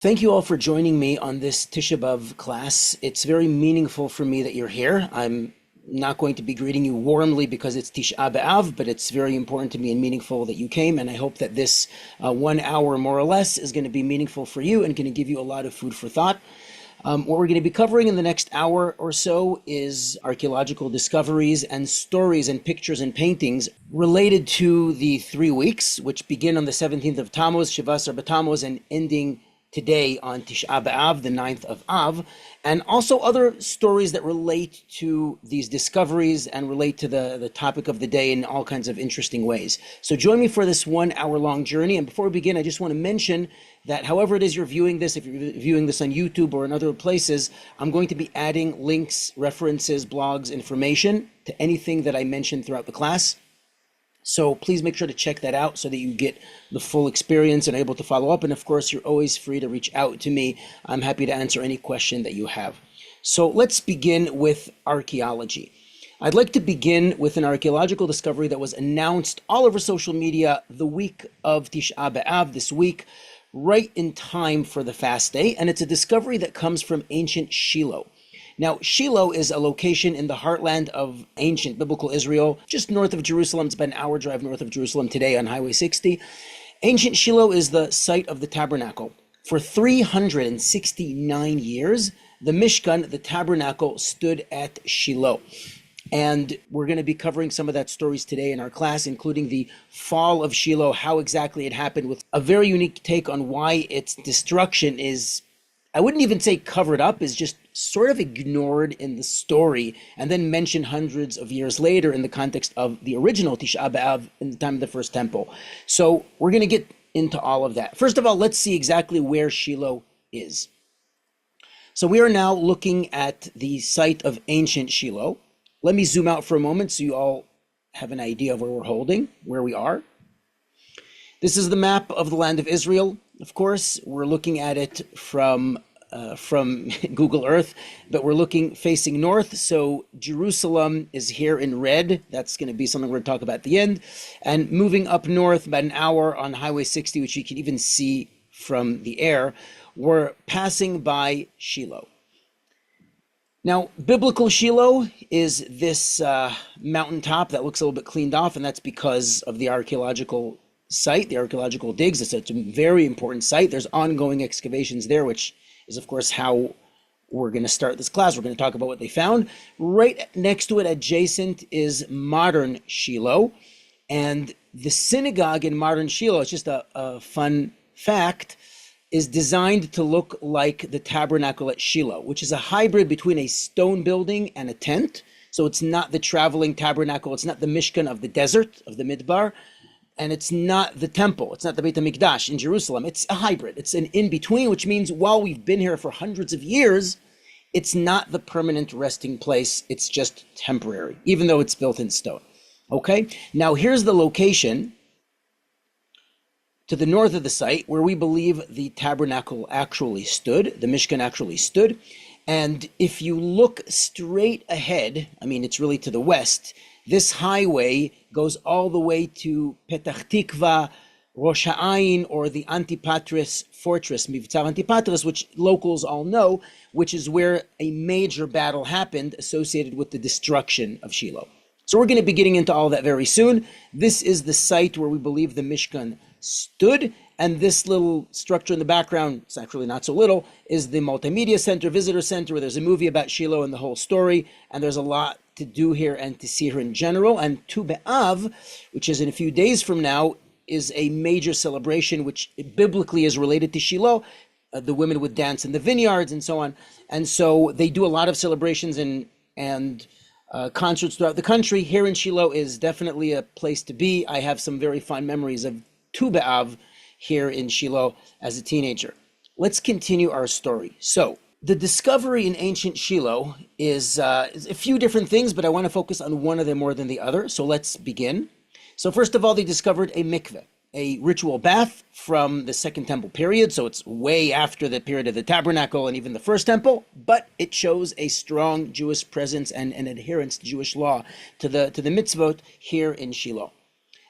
Thank you all for joining me on this Tisha B'Av class. It's very meaningful for me that you're here. I'm not going to be greeting you warmly because it's Tisha B'Av, but it's very important to me and meaningful that you came, and I hope that this 1 hour more or less is going to be meaningful for you and going to give you a lot of food for thought. What we're going to be covering in the next hour or so is archaeological discoveries and stories and pictures and paintings related to the 3 weeks, which begin on the 17th of Tammuz, Shivasar B'Tammuz, and ending today on Tisha B'Av, the 9th of Av, and also other stories that relate to these discoveries and relate to the topic of the day in all kinds of interesting ways. So join me for this 1 hour long journey. And before we begin, I just want to mention that however it is you're viewing this, if you're viewing this on YouTube or in other places, I'm going to be adding links, references, blogs, information to anything that I mentioned throughout the class. So please make sure to check that out so that you get the full experience and are able to follow up. And of course, you're always free to reach out to me. I'm happy to answer any question that you have. So let's begin with archaeology. I'd like to begin with an archaeological discovery that was announced all over social media the week of Tisha B'Av, this week, right in time for the fast day. And it's a discovery that comes from ancient Shiloh. Now, Shiloh is a location in the heartland of ancient biblical Israel, just north of Jerusalem. It's about an hour drive north of Jerusalem today on Highway 60. Ancient Shiloh is the site of the tabernacle. For 369 years, the Mishkan, the tabernacle, stood at Shiloh. And we're going to be covering some of that stories today in our class, including the fall of Shiloh, how exactly it happened, with a very unique take on why its destruction is, I wouldn't even say covered up, is just sort of ignored in the story and then mentioned hundreds of years later in the context of the original Tisha B'Av in the time of the first temple. So we're going to get into all of that. First of all, let's see exactly where Shiloh is. So we are now looking at the site of ancient Shiloh. Let me zoom out for a moment so you all have an idea of where we are. This is the map of the land of Israel. Of course, we're looking at it from Google Earth, but we're looking facing north. So Jerusalem is here in red. That's going to be something we're going to talk about at the end. And moving up north, about an hour on Highway 60, which you can even see from the air, we're passing by Shiloh. Now, biblical Shiloh is this mountaintop that looks a little bit cleaned off, and that's because of the archaeological site, the archaeological digs. It's a very important site. There's ongoing excavations there, which is, of course, how we're going to start this class. We're going to talk about what they found. Right next to it, adjacent, is modern Shiloh. And the synagogue in modern Shiloh, it's just a fun fact, is designed to look like the tabernacle at Shiloh, which is a hybrid between a stone building and a tent. So it's not the traveling tabernacle. It's not the Mishkan of the desert, of the Midbar. And it's not the temple. It's not the Beit HaMikdash in Jerusalem. It's a hybrid. It's an in-between, which means while we've been here for hundreds of years, it's not the permanent resting place. It's just temporary, even though it's built in stone. Okay? Now, here's the location to the north of the site where we believe the tabernacle actually stood, the Mishkan actually stood. And if you look straight ahead, I mean, it's really to the west, this highway goes all the way to Petach Tikva, Rosh Ha'ayin, or the Antipatris fortress, Mivtzav Antipatris, which locals all know, which is where a major battle happened associated with the destruction of Shiloh. So we're going to be getting into all that very soon. This is the site where we believe the Mishkan stood, and this little structure in the background, it's actually not so little, is the multimedia center, visitor center, where there's a movie about Shiloh and the whole story, and there's a lot to do here and to see here in general. And Tu B'Av, which is in a few days from now, is a major celebration which biblically is related to Shiloh. The women would dance in the vineyards and so on. And so they do a lot of celebrations and concerts throughout the country. Here in Shiloh is definitely a place to be. I have some very fond memories of Tu B'Av here in Shiloh as a teenager. Let's continue our story. So the discovery in ancient Shiloh is a few different things, but I want to focus on one of them more than the other. So let's begin. So first of all, they discovered a mikveh, a ritual bath from the Second Temple period. So it's way after the period of the tabernacle and even the First Temple, but it shows a strong Jewish presence and an adherence to Jewish law, to the mitzvot here in Shiloh.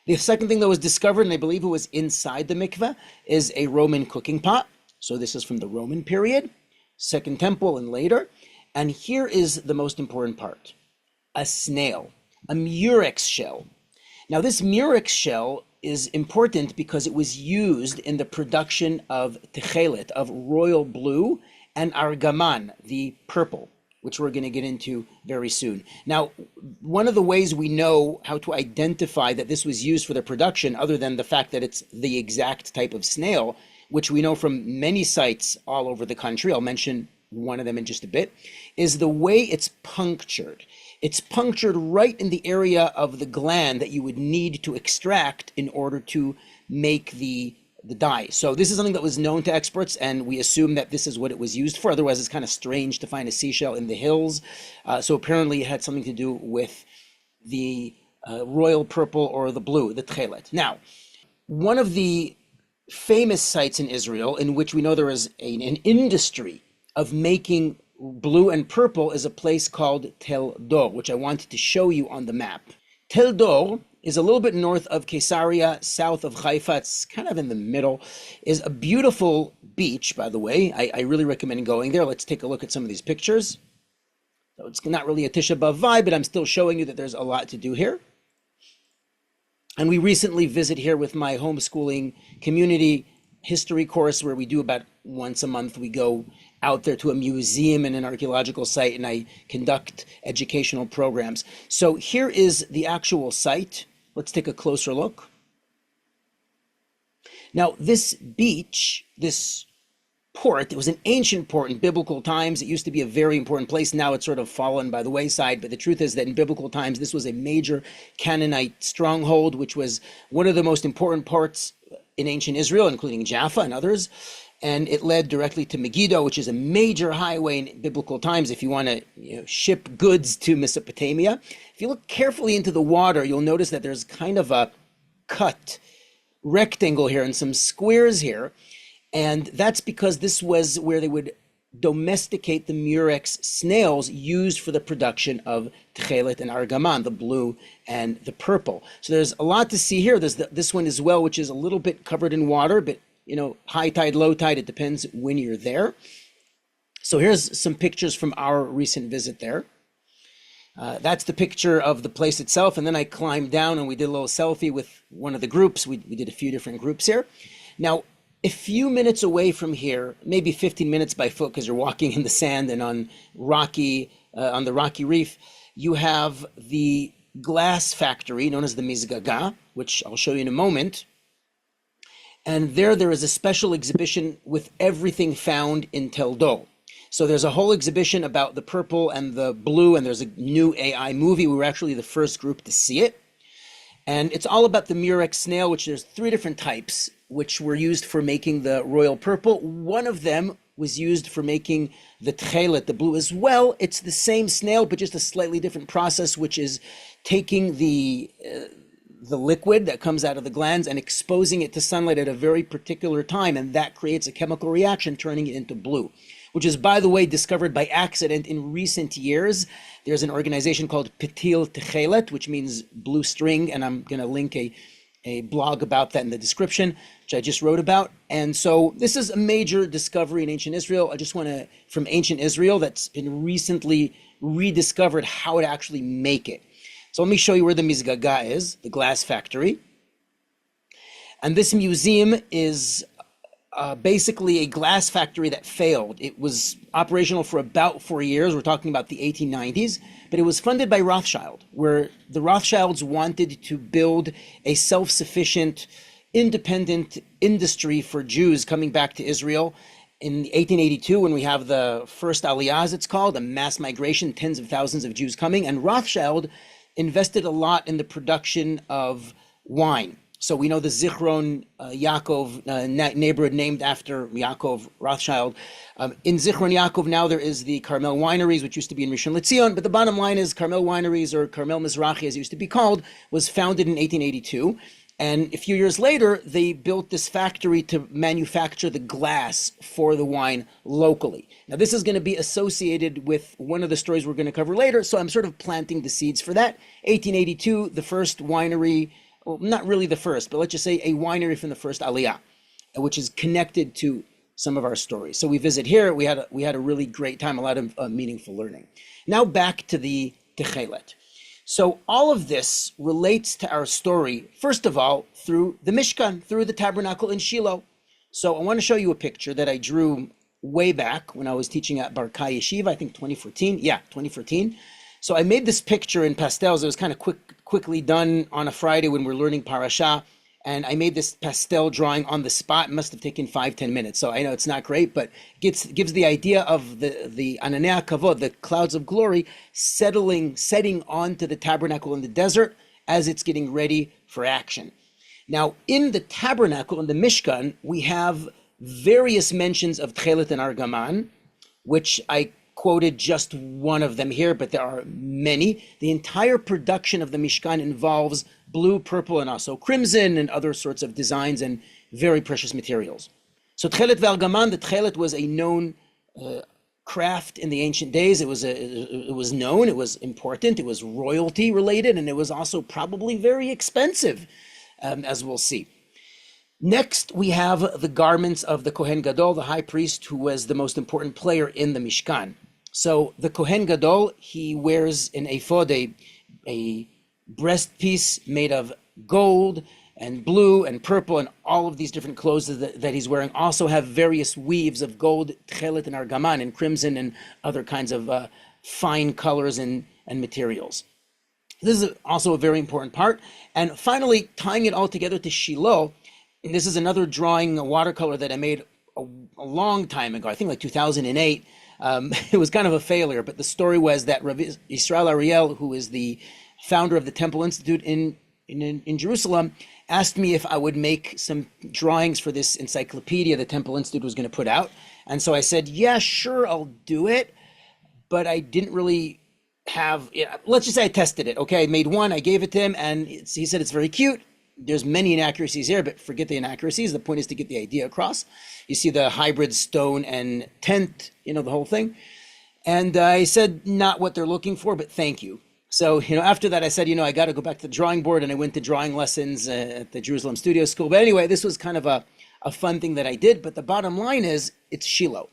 The second thing that was discovered, and I believe it was inside the mikveh, is a Roman cooking pot. So this is from the Roman period, Second Temple and later. And here is the most important part, a snail, a murex shell. Now this murex shell is important because it was used in the production of techelet, of royal blue, and argaman, the purple, which we're going to get into very soon. Now, one of the ways we know how to identify that this was used for the production, other than the fact that it's the exact type of snail, which we know from many sites all over the country, I'll mention one of them in just a bit, is the way it's punctured. It's punctured right in the area of the gland that you would need to extract in order to make the dye. So this is something that was known to experts, and we assume that this is what it was used for. Otherwise, it's kind of strange to find a seashell in the hills. So apparently it had something to do with the royal purple or the blue, the tchelet. Now, one of the famous sites in Israel in which we know there is an industry of making blue and purple is a place called Tel Dor, which I wanted to show you on the map. Tel Dor is a little bit north of Caesarea, south of Haifa. It's kind of in the middle. Is a beautiful beach, by the way. I really recommend going there. Let's take a look at some of these pictures. So it's not really a Tisha B'Av vibe, but I'm still showing you that there's a lot to do here. And we recently visit here with my homeschooling community history course, where we do about once a month. We go out there to a museum and an archaeological site, and I conduct educational programs. So here is the actual site. Let's take a closer look. Now, this beach, this port, it was an ancient port in biblical times. It used to be a very important place. Now it's sort of fallen by the wayside. But the truth is that in biblical times, this was a major Canaanite stronghold, which was one of the most important ports in ancient Israel, including Jaffa and others. And it led directly to Megiddo, which is a major highway in biblical times if you want to ship goods to Mesopotamia. If you look carefully into the water, you'll notice that there's kind of a cut rectangle here and some squares here. And that's because this was where they would domesticate the murex snails used for the production of tchelet and argaman, the blue and the purple. So there's a lot to see here. There's this one as well, which is a little bit covered in water, but high tide, low tide, it depends when you're there. So here's some pictures from our recent visit there. That's the picture of the place itself. And then I climbed down and we did a little selfie with one of the groups. We did a few different groups here. Now, a few minutes away from here, maybe 15 minutes by foot, because you're walking in the sand and on the rocky reef, you have the glass factory known as the Mizgaga, which I'll show you in a moment. And there is a special exhibition with everything found in Tel Dor. So there's a whole exhibition about the purple and the blue, and there's a new AI movie. We were actually the first group to see it. And it's all about the murex snail, which there's 3 different types, which were used for making the royal purple. One of them was used for making the tchelet, the blue as well. It's the same snail, but just a slightly different process, which is taking the liquid that comes out of the glands and exposing it to sunlight at a very particular time, and that creates a chemical reaction, turning it into blue, which is, by the way, discovered by accident in recent years. There's an organization called Petil Techelet, which means blue string, and I'm going to link a blog about that in the description, which I just wrote about. And so this is a major discovery in ancient Israel. I just want to, from ancient Israel, that's been recently rediscovered how to actually make it. So let me show you where the Mizgaga is, the glass factory. And this museum is basically a glass factory that failed. It was operational for about 4 years. We're talking about the 1890s, but it was funded by Rothschild, where the Rothschilds wanted to build a self-sufficient, independent industry for Jews coming back to Israel. In 1882, when we have the first Aliyah, as it's called, a mass migration, tens of thousands of Jews coming, and Rothschild invested a lot in the production of wine. So we know the Zichron Yaakov neighborhood named after Yaakov Rothschild. In Zichron Yaakov now there is the Carmel Wineries, which used to be in Rishon LeZion, but the bottom line is Carmel Wineries, or Carmel Mizrahi as it used to be called, was founded in 1882. And a few years later, they built this factory to manufacture the glass for the wine locally. Now, this is going to be associated with one of the stories we're going to cover later, so I'm sort of planting the seeds for that. 1882, the first winery, well, not really the first, but let's just say a winery from the first Aliyah, which is connected to some of our stories. So we visit here. We had a really great time, a lot of meaningful learning. Now back to the Techelet. So all of this relates to our story, first of all, through the Mishkan, through the tabernacle in Shiloh. So I want to show you a picture that I drew way back when I was teaching at Barkai Yeshiva, I think 2014. Yeah, 2014. So I made this picture in pastels. It was kind of quickly done on a Friday when we're learning parasha. And I made this pastel drawing on the spot. It must have taken 5-10 minutes. So I know it's not great, but gives the idea of the Ananei Kavod, the clouds of glory, setting onto the tabernacle in the desert as it's getting ready for action. Now, in the tabernacle, in the Mishkan, we have various mentions of Tchelet and Argaman, which I quoted just one of them here, but there are many. The entire production of the Mishkan involves blue, purple, and also crimson and other sorts of designs and very precious materials. So Tchelet ve'Argaman, the Tchelet was a known craft in the ancient days. It was known, it was important, it was royalty related, and it was also probably very expensive, as we'll see. Next, we have the garments of the Kohen Gadol, the high priest, who was the most important player in the Mishkan. So the Kohen Gadol, he wears an ephod, a breast piece made of gold and blue and purple, and all of these different clothes that he's wearing also have various weaves of gold, tchelet and argaman, and crimson and other kinds of fine colors and materials. This is also a very important part. And finally, tying it all together to Shiloh, and this is another drawing, a watercolor that I made a long time ago, I think like 2008. It was kind of a failure, but the story was that Rabbi Israel Ariel, who is the founder of the Temple Institute in Jerusalem, asked me if I would make some drawings for this encyclopedia the Temple Institute was going to put out. And so I said, yeah, sure, I'll do it. But I didn't really have, let's just say I tested it. Okay, I made one, I gave it to him, and he said it's very cute. There's many inaccuracies here, but forget the inaccuracies. The point is to get the idea across. You see the hybrid stone and tent, the whole thing. And I said, not what they're looking for, but thank you. So, after that, I said, I got to go back to the drawing board, and I went to drawing lessons at the Jerusalem Studio School. But anyway, this was kind of a fun thing that I did. But the bottom line is, it's Shiloh.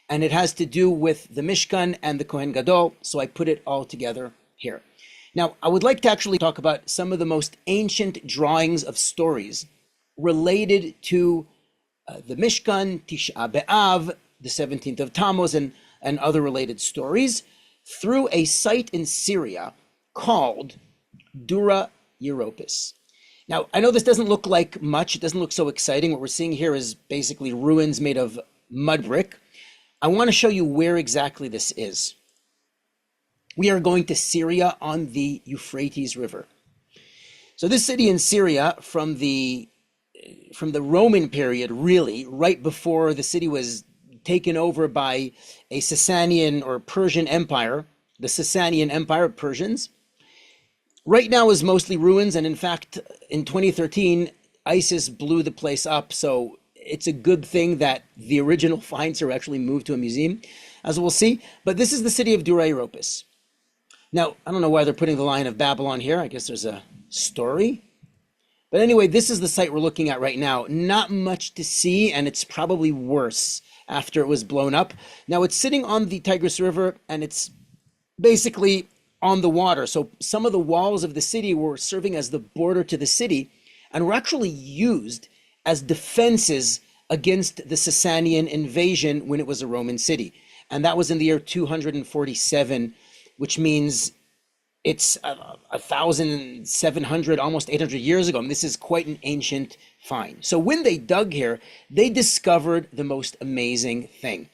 And it has to do with the Mishkan and the Kohen Gadol. So I put it all together here. Now, I would like to actually talk about some of the most ancient drawings of stories related to the Mishkan, Tisha B'Av, the 17th of Tammuz, and other related stories through a site in Syria called Dura, Europos. Now, I know this doesn't look like much. It doesn't look so exciting. What we're seeing here is basically ruins made of mud brick. I want to show you where exactly this is. We are going to Syria on the Euphrates River. So this city in Syria, from the Roman period, really, right before the city was taken over by a Sasanian or Persian empire, the Sasanian Empire of Persians, right now is mostly ruins. And in fact, in 2013, ISIS blew the place up. So it's a good thing that the original finds are actually moved to a museum, as we'll see. But this is the city of Dura, Europos. Now, I don't know why they're putting the Lion of Babylon here. I guess there's a story. But anyway, this is the site we're looking at right now. Not much to see, and it's probably worse after it was blown up. Now, it's sitting on the Tigris River, and it's basically on the water. So some of the walls of the city were serving as the border to the city, and were actually used as defenses against the Sasanian invasion when it was a Roman city. And that was in the year 247, which means it's 1,700, almost 800 years ago. And this is quite an ancient find. So when they dug here, they discovered the most amazing thing.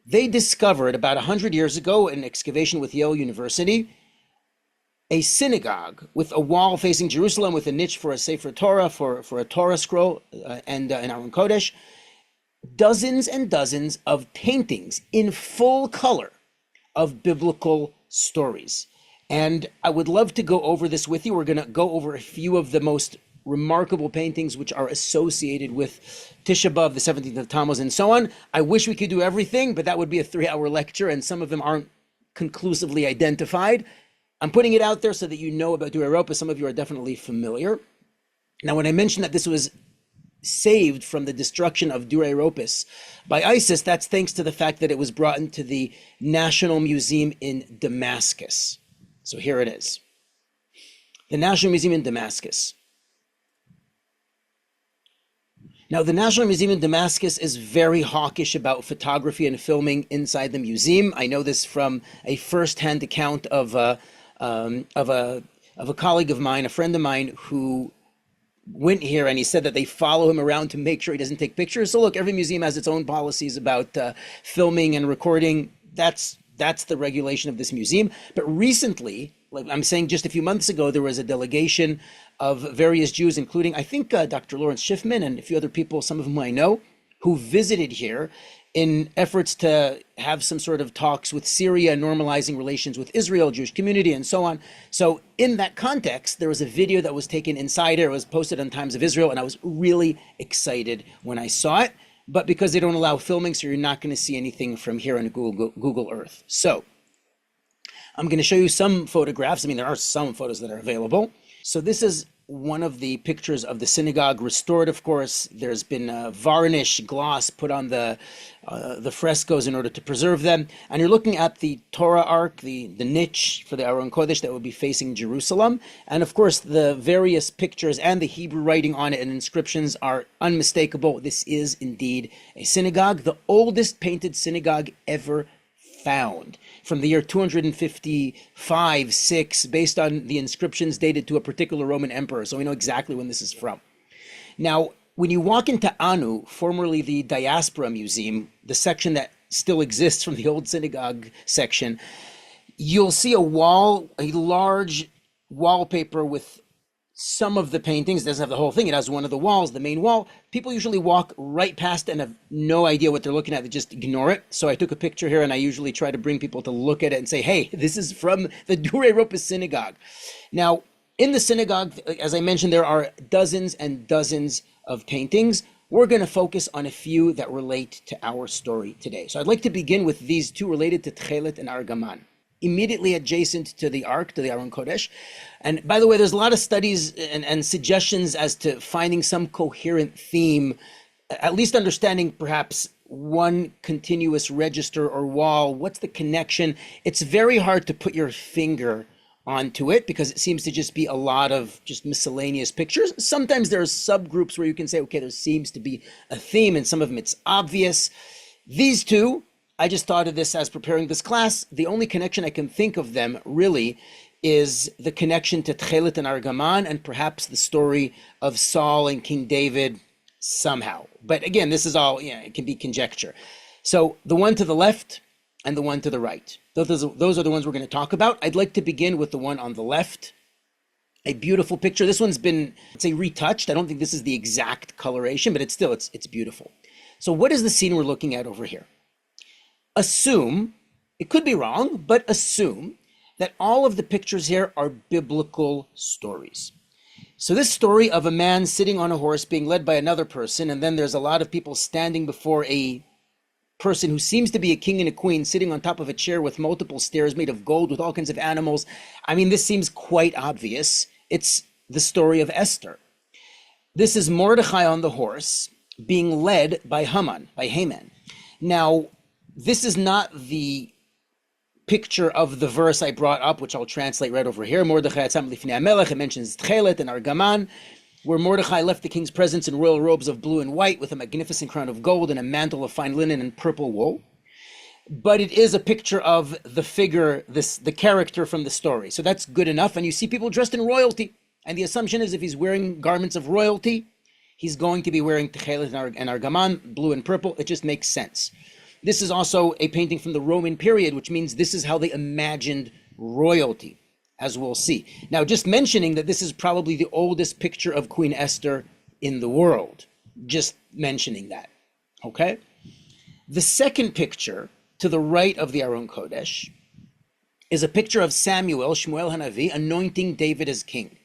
They discovered about 100 years ago, in an excavation with Yale University, a synagogue with a wall facing Jerusalem with a niche for a Sefer Torah, for a Torah scroll and an Aron Kodesh. Dozens and dozens of paintings in full color of biblical stories. And I would love to go over this with you. We're going to go over a few of the most remarkable paintings which are associated with Tisha B'Av, the 17th of Tammuz, and so on. I wish we could do everything, but that would be a 3-hour lecture, and some of them aren't conclusively identified. I'm putting it out there so that you know about Dura, Europos. Some of you are definitely familiar. Now, when I mentioned that this was saved from the destruction of Dura Europos by ISIS, that's thanks to the fact that it was brought into the National Museum in Damascus. So here it is. The National Museum in Damascus. Now, the National Museum in Damascus is very hawkish about photography and filming inside the museum. I know this from a first-hand account of a colleague of mine, a friend of mine, who went here, and he said that they follow him around to make sure he doesn't take pictures. So look, every museum has its own policies about filming and recording. That's the regulation of this museum. But recently, like I'm saying, just a few months ago, there was a delegation of various Jews, including, I think, Dr. Lawrence Schiffman and a few other people, some of whom I know, who visited here in efforts to have some sort of talks with Syria, normalizing relations with Israel, Jewish community, and so on. So in that context, there was a video that was taken inside here. It was posted on Times of Israel, and I was really excited when I saw it. But because they don't allow filming, so you're not going to see anything from here on Google Earth. So I'm going to show you some photographs. I mean, there are some photos that are available. So this is one of the pictures of the synagogue, restored, of course. There's been varnish, gloss put on the frescoes in order to preserve them. And you're looking at the Torah ark, the niche for the Aron Kodesh that would be facing Jerusalem. And of course, the various pictures and the Hebrew writing on it and inscriptions are unmistakable. This is indeed a synagogue, the oldest painted synagogue ever found, from the year 255, 6, based on the inscriptions dated to a particular Roman emperor. So we know exactly when this is from. Now, when you walk into Anu, formerly the Diaspora Museum, the section that still exists from the old synagogue section, you'll see a large wallpaper with some of the paintings. It doesn't have the whole thing. It has one of the walls, the main wall. People usually walk right past it and have no idea what they're looking at. They just ignore it. So I took a picture here, and I usually try to bring people to look at it and say, hey, this is from the Dura Europos synagogue. Now, in the synagogue, as I mentioned, there are dozens and dozens of paintings. We're going to focus on a few that relate to our story today. So I'd like to begin with these two related to Tchelet and Argaman, immediately adjacent to the Ark, to the Aron Kodesh. And by the way, there's a lot of studies and suggestions as to finding some coherent theme, at least understanding perhaps one continuous register or wall. What's the connection? It's very hard to put your finger onto it because it seems to just be a lot of just miscellaneous pictures. Sometimes there are subgroups where you can say, okay, there seems to be a theme, and some of them it's obvious. These two, I just thought of this as preparing this class. The only connection I can think of them really is the connection to Tchelet and Argaman, and perhaps the story of Saul and King David somehow. But again, this is all, it can be conjecture. So the one to the left and the one to the right, those are the ones we're going to talk about. I'd like to begin with the one on the left. A beautiful picture. This one's been, let's say, retouched. I don't think this is the exact coloration, but it's beautiful. So what is the scene we're looking at over here? Assume, it could be wrong, but assume that all of the pictures here are biblical stories. So this story of a man sitting on a horse being led by another person, and then there's a lot of people standing before a person who seems to be a king and a queen sitting on top of a chair with multiple stairs made of gold with all kinds of animals. I mean, this seems quite obvious. It's the story of Esther. This is Mordechai on the horse being led by Haman. Now, this is not the picture of the verse I brought up, which I'll translate right over here. Mordechai atzam lifnei hamelech. It mentions Tchelet and Argaman, where Mordechai left the king's presence in royal robes of blue and white with a magnificent crown of gold and a mantle of fine linen and purple wool. But it is a picture of the figure, the character from the story. So that's good enough. And you see people dressed in royalty. And the assumption is if he's wearing garments of royalty, he's going to be wearing Tchelet and Argaman, blue and purple. It just makes sense. This is also a painting from the Roman period, which means this is how they imagined royalty, as we'll see. Now, just mentioning that this is probably the oldest picture of Queen Esther in the world. Just mentioning that, okay? The second picture to the right of the Aron Kodesh is a picture of Shmuel Hanavi, anointing David as king.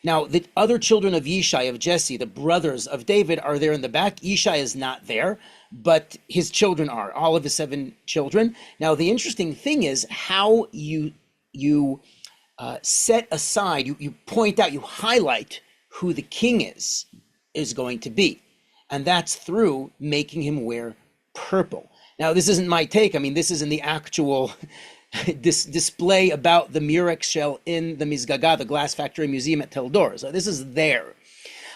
Now, the other children of Yishai, of Jesse, the brothers of David, are there in the back. Yishai is not there, but his children are, all of his 7 children. Now, the interesting thing is how you set aside, you point out, you highlight who the king is going to be. and that's through making him wear purple. Now, this isn't my take. I mean, this is in the actual display about the murex shell in the Mizgaga, the glass factory museum at Tel Dor. So this is there.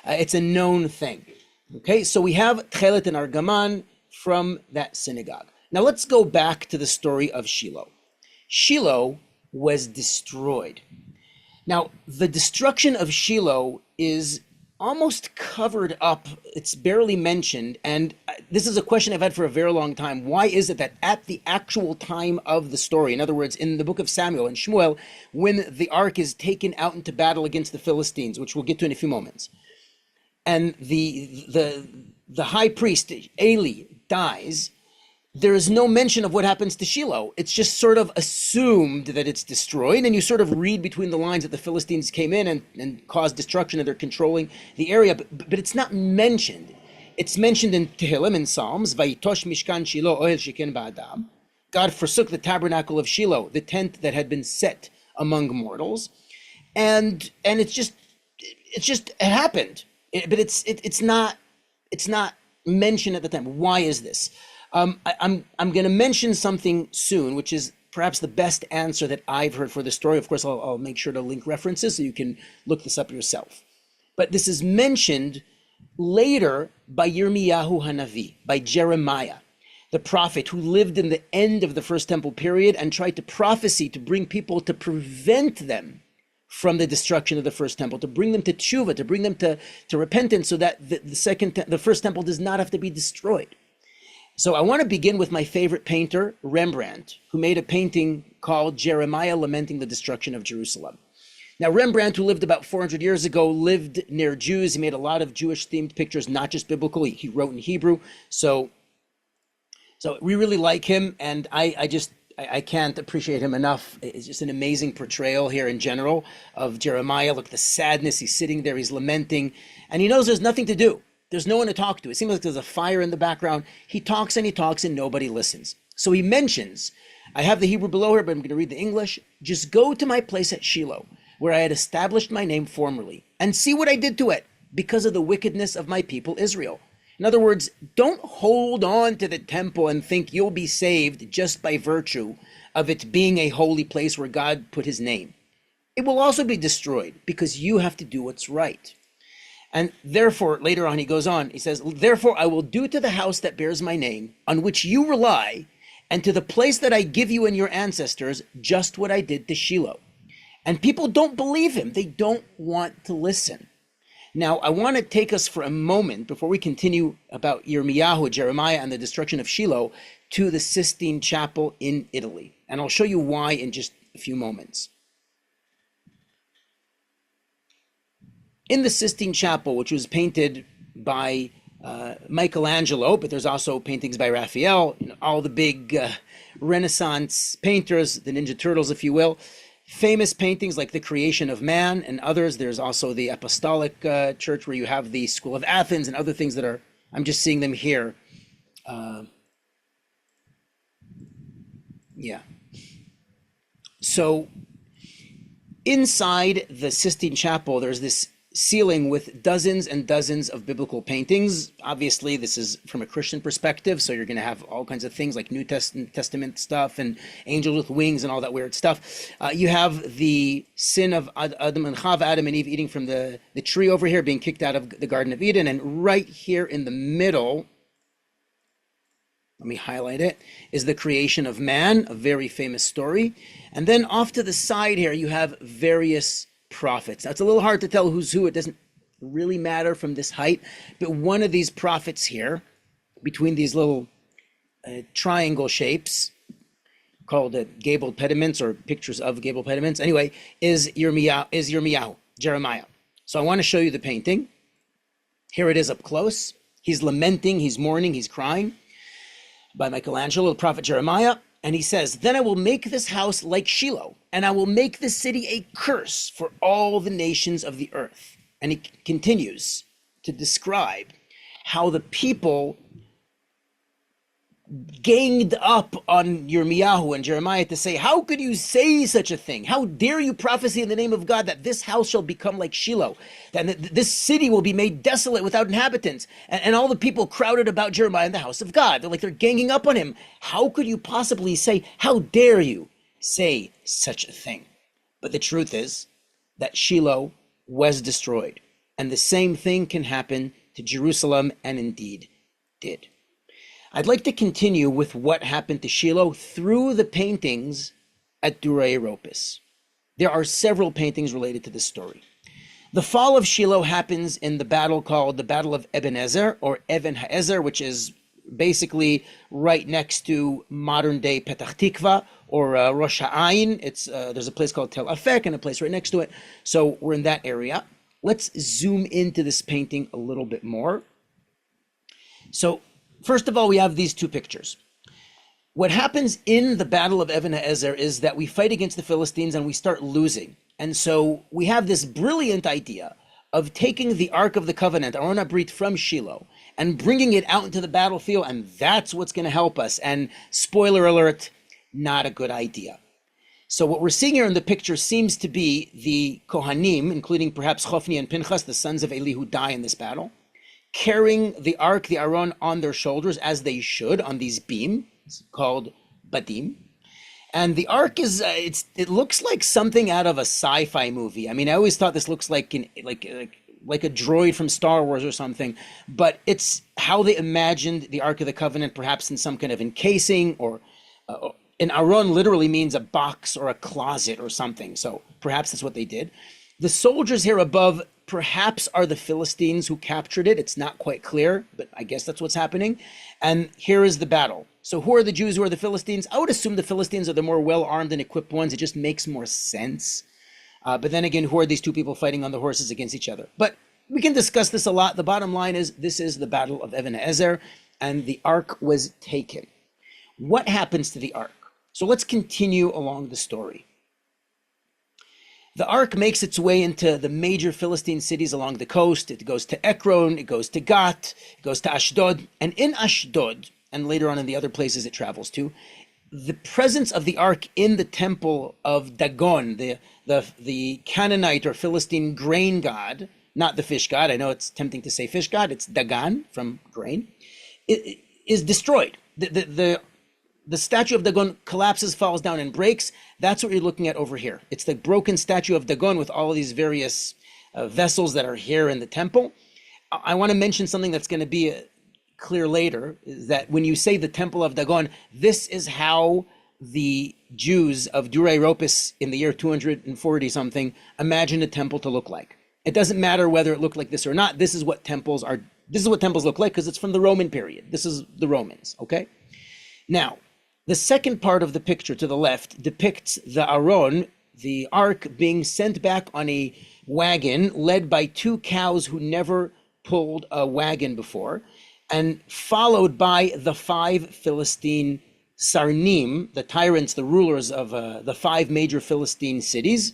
It's a known thing. Okay, so we have Tchelet and Argaman from that synagogue. Now let's go back to the story of Shiloh. Shiloh was destroyed. Now, the destruction of Shiloh is almost covered up. It's barely mentioned. And this is a question I've had for a very long time. Why is it that at the actual time of the story, in other words, in the book of Samuel and Shmuel, when the ark is taken out into battle against the Philistines, which we'll get to in a few moments, and the high priest, Eli, dies, there is no mention of what happens to Shiloh. It's just sort of assumed that it's destroyed, and you sort of read between the lines that the Philistines came in and caused destruction, and they're controlling the area, but it's not mentioned. It's mentioned in Tehillim, in Psalms, Vayitosh Mishkan Shiloh Ohel Sheken Ba'adam. God forsook the tabernacle of Shiloh, the tent that had been set among mortals, and it happened, but it's not mentioned at the time. Why is this? I'm going to mention something soon, which is perhaps the best answer that I've heard for the story. Of course, I'll make sure to link references so you can look this up yourself. But this is mentioned later by Yirmiyahu Hanavi, by Jeremiah, the prophet who lived in the end of the First Temple period and tried to prophesy to bring people, to prevent them from the destruction of the First Temple, to bring them to tshuva, to bring them to repentance, so that the First Temple does not have to be destroyed. So I want to begin with my favorite painter, Rembrandt, who made a painting called Jeremiah Lamenting the Destruction of Jerusalem. Now, Rembrandt, who lived about 400 years ago, lived near Jews. He made a lot of Jewish-themed pictures, not just biblical. He wrote in Hebrew. So we really like him, and I can't appreciate him enough. It's just an amazing portrayal here in general of Jeremiah. Look, the sadness. He's sitting there, he's lamenting, and he knows there's nothing to do. There's no one to talk to. It seems like there's a fire in the background. He talks and nobody listens. So he mentions, I have the Hebrew below here, but I'm going to read the English. Just go to my place at Shiloh, where I had established my name formerly, and see what I did to it because of the wickedness of my people Israel. In other words, don't hold on to the temple and think you'll be saved just by virtue of it being a holy place where God put his name. It will also be destroyed because you have to do what's right. And therefore, later on, he goes on, he says, therefore, I will do to the house that bears my name, on which you rely, and to the place that I give you and your ancestors, just what I did to Shiloh. And people don't believe him. They don't want to listen. Now, I want to take us for a moment, before we continue about Yirmiyahu, Jeremiah, and the destruction of Shiloh, to the Sistine Chapel in Italy. And I'll show you why in just a few moments. In the Sistine Chapel, which was painted by Michelangelo, but there's also paintings by Raphael, all the big Renaissance painters, the Ninja Turtles, if you will, famous paintings like The Creation of Man and others. There's also the Apostolic Church, where you have the School of Athens and other things that are, I'm just seeing them here. So inside the Sistine Chapel, there's this ceiling with dozens and dozens of biblical paintings. Obviously, this is from a Christian perspective, so you're going to have all kinds of things like New Testament stuff and angels with wings and all that weird stuff. You have the sin of Adam and Chava, Adam and Eve eating from the tree over here, being kicked out of the Garden of Eden, and right here in the middle, let me highlight it, is the creation of man, a very famous story. And then off to the side here, you have various prophets. Now, it's a little hard to tell who's who. It doesn't really matter from this height, but one of these prophets here, between these little triangle shapes called gabled pediments, or pictures of gabled pediments, anyway, is Yirmiyahu, Jeremiah. So I want to show you the painting. Here it is up close. He's lamenting, he's mourning, he's crying, by Michelangelo, the prophet Jeremiah. And he says, then I will make this house like Shiloh, and I will make this city a curse for all the nations of the earth. And he continues to describe how the people ganged up on Yirmiyahu and Jeremiah to say, how could you say such a thing? How dare you prophesy in the name of God that this house shall become like Shiloh, that this city will be made desolate without inhabitants? And all the people crowded about Jeremiah in the house of God. They're ganging up on him. How could you possibly say, how dare you say such a thing? But the truth is that Shiloh was destroyed. And the same thing can happen to Jerusalem, and indeed did. I'd like to continue with what happened to Shiloh through the paintings at Dura, Europos. There are several paintings related to this story. The fall of Shiloh happens in the battle called the Battle of Ebenezer, or Even HaEzer, which is basically right next to modern-day Petach Tikva, or Rosh Ha'ayin. There's a place called Tel Afek and a place right next to it. So we're in that area. Let's zoom into this painting a little bit more. So first of all, we have these two pictures. What happens in the Battle of Even HaEzer is that we fight against the Philistines and we start losing. And so we have this brilliant idea of taking the Ark of the Covenant, Aron HaBrit, from Shiloh and bringing it out into the battlefield, and that's what's going to help us. And spoiler alert, not a good idea. So what we're seeing here in the picture seems to be the Kohanim, including perhaps Chofni and Pinchas, the sons of Eli, who die in this battle, carrying the Ark, the Aron, on their shoulders, as they should, on these beams called Badim. And the Ark is, it looks like something out of a sci-fi movie. I mean, I always thought this looks like like a droid from Star Wars or something, but it's how they imagined the Ark of the Covenant, perhaps in some kind of encasing, or an Aron literally means a box or a closet or something. So perhaps that's what they did. The soldiers here above perhaps are the Philistines who captured it. It's not quite clear, but I guess that's what's happening. And here is the battle. So who are the Jews, who are the Philistines? I would assume the Philistines are the more well-armed and equipped ones. It just makes more sense. But then again, who are these two people fighting on the horses against each other? But we can discuss this a lot. The bottom line is, this is the Battle of Even HaEzer, and the Ark was taken. What happens to the Ark? So let's continue along the story. The Ark makes its way into the major Philistine cities along the coast. It goes to Ekron, it goes to Gat, it goes to Ashdod. And in Ashdod, and later on in the other places it travels to, the presence of the Ark in the temple of Dagon, the Canaanite or Philistine grain god, not the fish god, I know it's tempting to say fish god, it's Dagon from grain, it is destroyed. The statue of Dagon collapses, falls down, and breaks. That's what you're looking at over here. It's the broken statue of Dagon with all of these various vessels that are here in the temple. I want to mention something that's going to be clear later, is that when you say the temple of Dagon, this is how the Jews of Dura, Europos in the year 240 something imagined a temple to look like. It doesn't matter whether it looked like this or not. This is what temples are. This is what temples look like, because it's from the Roman period. This is the Romans, okay? Now, the second part of the picture to the left depicts the Aron, the Ark, being sent back on a wagon led by two cows who never pulled a wagon before, and followed by the 5 Philistine Sarnim, the tyrants, the rulers of the 5 major Philistine cities.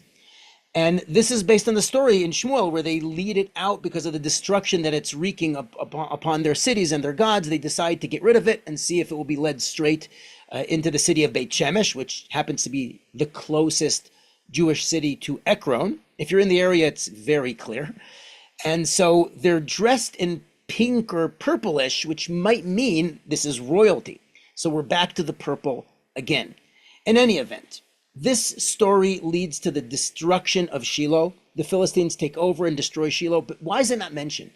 And this is based on the story in Shmuel, where they lead it out because of the destruction that it's wreaking upon their cities and their gods. They decide to get rid of it and see if it will be led straight into the city of Beit Shemesh, which happens to be the closest Jewish city to Ekron. If you're in the area, it's very clear. And so they're dressed in pink or purplish, which might mean this is royalty. So we're back to the purple again. In any event, this story leads to the destruction of Shiloh. The Philistines take over and destroy Shiloh, but why is it not mentioned?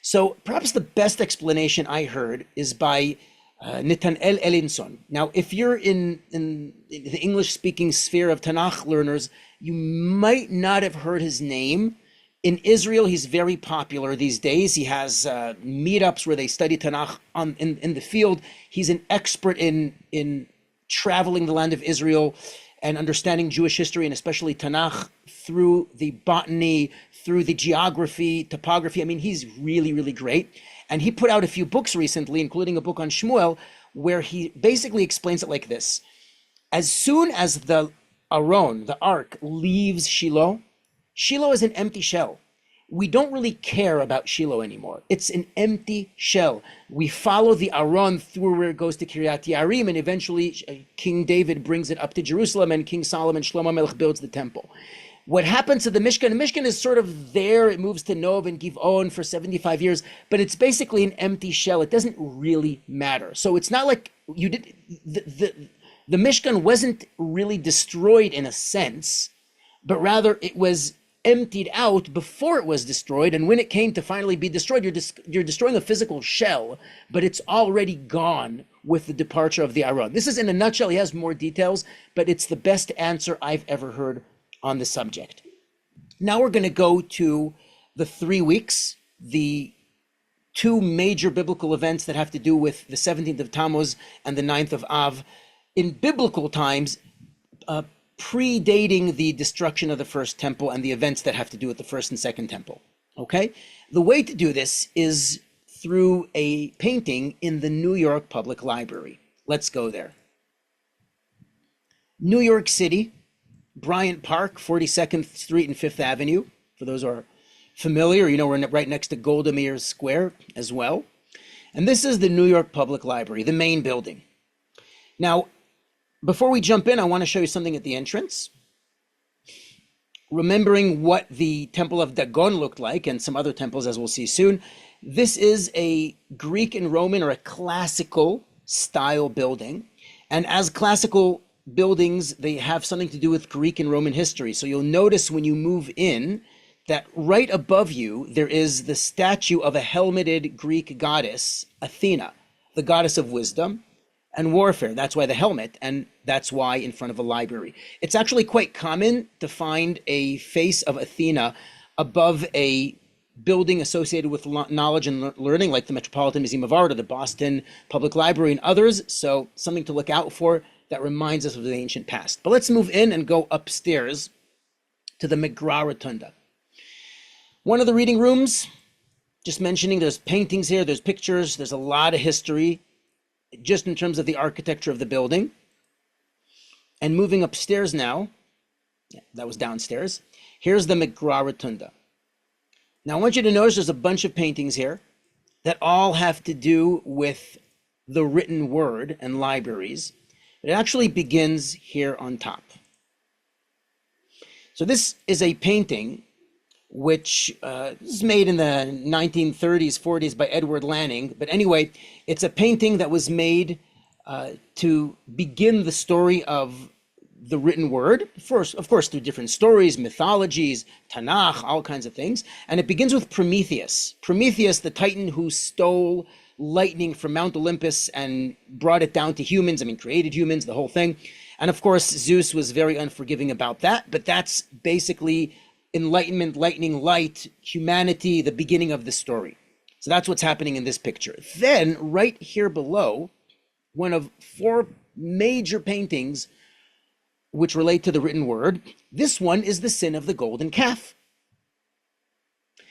So perhaps the best explanation I heard is by Netanel Elinson. Now, if you're in the English-speaking sphere of Tanakh learners, you might not have heard his name. In Israel, he's very popular these days. He has meetups where they study Tanakh in the field. He's an expert in traveling the land of Israel and understanding Jewish history, and especially Tanakh, through the botany, through the geography, topography. I mean, he's really, really great. And he put out a few books recently, including a book on Shmuel, where he basically explains it like this. As soon as the Aron, the Ark, leaves Shiloh, Shiloh is an empty shell. we don't really care about Shiloh anymore. It's an empty shell. We follow the Aron through where it goes to Kiryat Yarim, and eventually King David brings it up to Jerusalem, and King Solomon, Shlomo Melech, builds the temple. What happens to the Mishkan? The Mishkan is sort of there. It moves to Nov and Giv'on for 75 years, but it's basically an empty shell. It doesn't really matter. So it's not like you did, the Mishkan wasn't really destroyed in a sense, but rather it was emptied out before it was destroyed. And when it came to finally be destroyed, you're destroying a physical shell, but it's already gone with the departure of the Aron. This is in a nutshell. He has more details, but it's the best answer I've ever heard on the subject. Now we're going to go to the 3 weeks, the 2 major biblical events that have to do with the 17th of Tammuz and the 9th of Av in biblical times, predating the destruction of the first temple and the events that have to do with the first and second temple. Okay? The way to do this is through a painting in the New York Public Library. Let's go there. New York City, Bryant Park, 42nd Street and 5th Avenue. For those who are familiar, you know we're right next to Golda Meir Square as well. And this is the New York Public Library, the main building. Now, before we jump in, I want to show you something at the entrance. Remembering what the Temple of Dagon looked like, and some other temples, as we'll see soon, this is a Greek and Roman, or a classical style building. And as classical buildings, they have something to do with Greek and Roman history. So you'll notice when you move in that right above you, there is the statue of a helmeted Greek goddess, Athena, the goddess of wisdom and warfare. That's why the helmet, and that's why in front of a library. It's actually quite common to find a face of Athena above a building associated with knowledge and learning, like the Metropolitan Museum of Art or the Boston Public Library and others. So something to look out for that reminds us of the ancient past. But let's move in and go upstairs to the McGraw Rotunda. One of the reading rooms, just mentioning, there's paintings here, there's pictures, there's a lot of history, just in terms of the architecture of the building. And moving upstairs now, that was downstairs, here's the McGraw Rotunda. Now I want you to notice there's a bunch of paintings here that all have to do with the written word and libraries. It actually begins here on top. So this is a painting which is made in the 1930s, 40s by Edward Lanning. But anyway, it's a painting that was made to begin the story of the written word. First, of course, through different stories, mythologies, Tanakh, all kinds of things. And it begins with Prometheus. Prometheus, the Titan who stole lightning from Mount Olympus and brought it down to humans. I mean, created humans, the whole thing. And of course, Zeus was very unforgiving about that. But that's basically enlightenment, lightning, light, humanity, the beginning of the story. So that's what's happening in this picture. Then, right here below, one of 4 major paintings which relate to the written word. This one is the sin of the golden calf.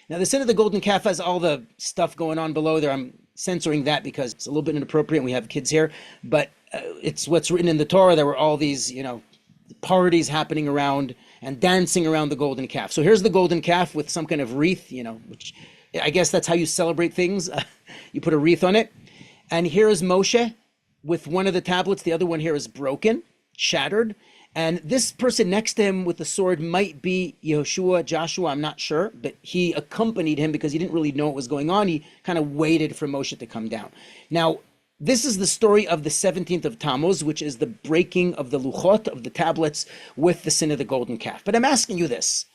Now, the sin of the golden calf has all the stuff going on below there. I'm censoring that because it's a little bit inappropriate. We have kids here, but it's what's written in the Torah. There were all these, parties happening around and dancing around the golden calf. So here's the golden calf with some kind of wreath, which I guess that's how you celebrate things. You put a wreath on it. And here is Moshe with one of the tablets. The other one here is broken, shattered. And this person next to him with the sword might be Joshua, I'm not sure, but he accompanied him because he didn't really know what was going on. He kind of waited for Moshe to come down. Now, this is the story of the 17th of Tammuz, which is the breaking of the luchot, of the tablets, with the sin of the golden calf. But I'm asking you this,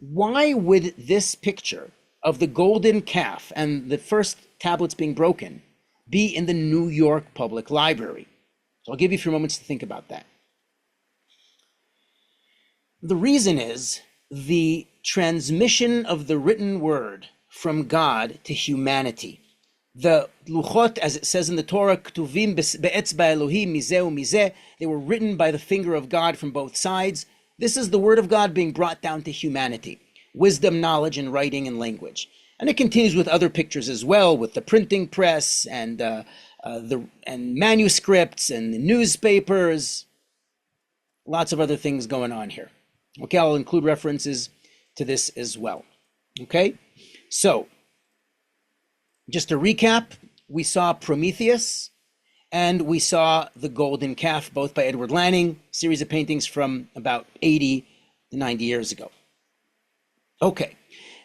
why would this picture of the golden calf and the first tablets being broken be in the New York Public Library? So I'll give you a few moments to think about that. The reason is the transmission of the written word from God to humanity. The luchot, as it says in the Torah, ktuvim be'etzba Elohim mizeh u'mizeh, they were written by the finger of God from both sides. This is the word of God being brought down to humanity. Wisdom, knowledge, and writing and language. And it continues with other pictures as well, with the printing press and manuscripts and the newspapers. Lots of other things going on here. Okay, I'll include references to this as well. Okay, So, just to recap, we saw Prometheus and we saw The Golden Calf, both by Edward Lanning, series of paintings from about 80 to 90 years ago. Okay,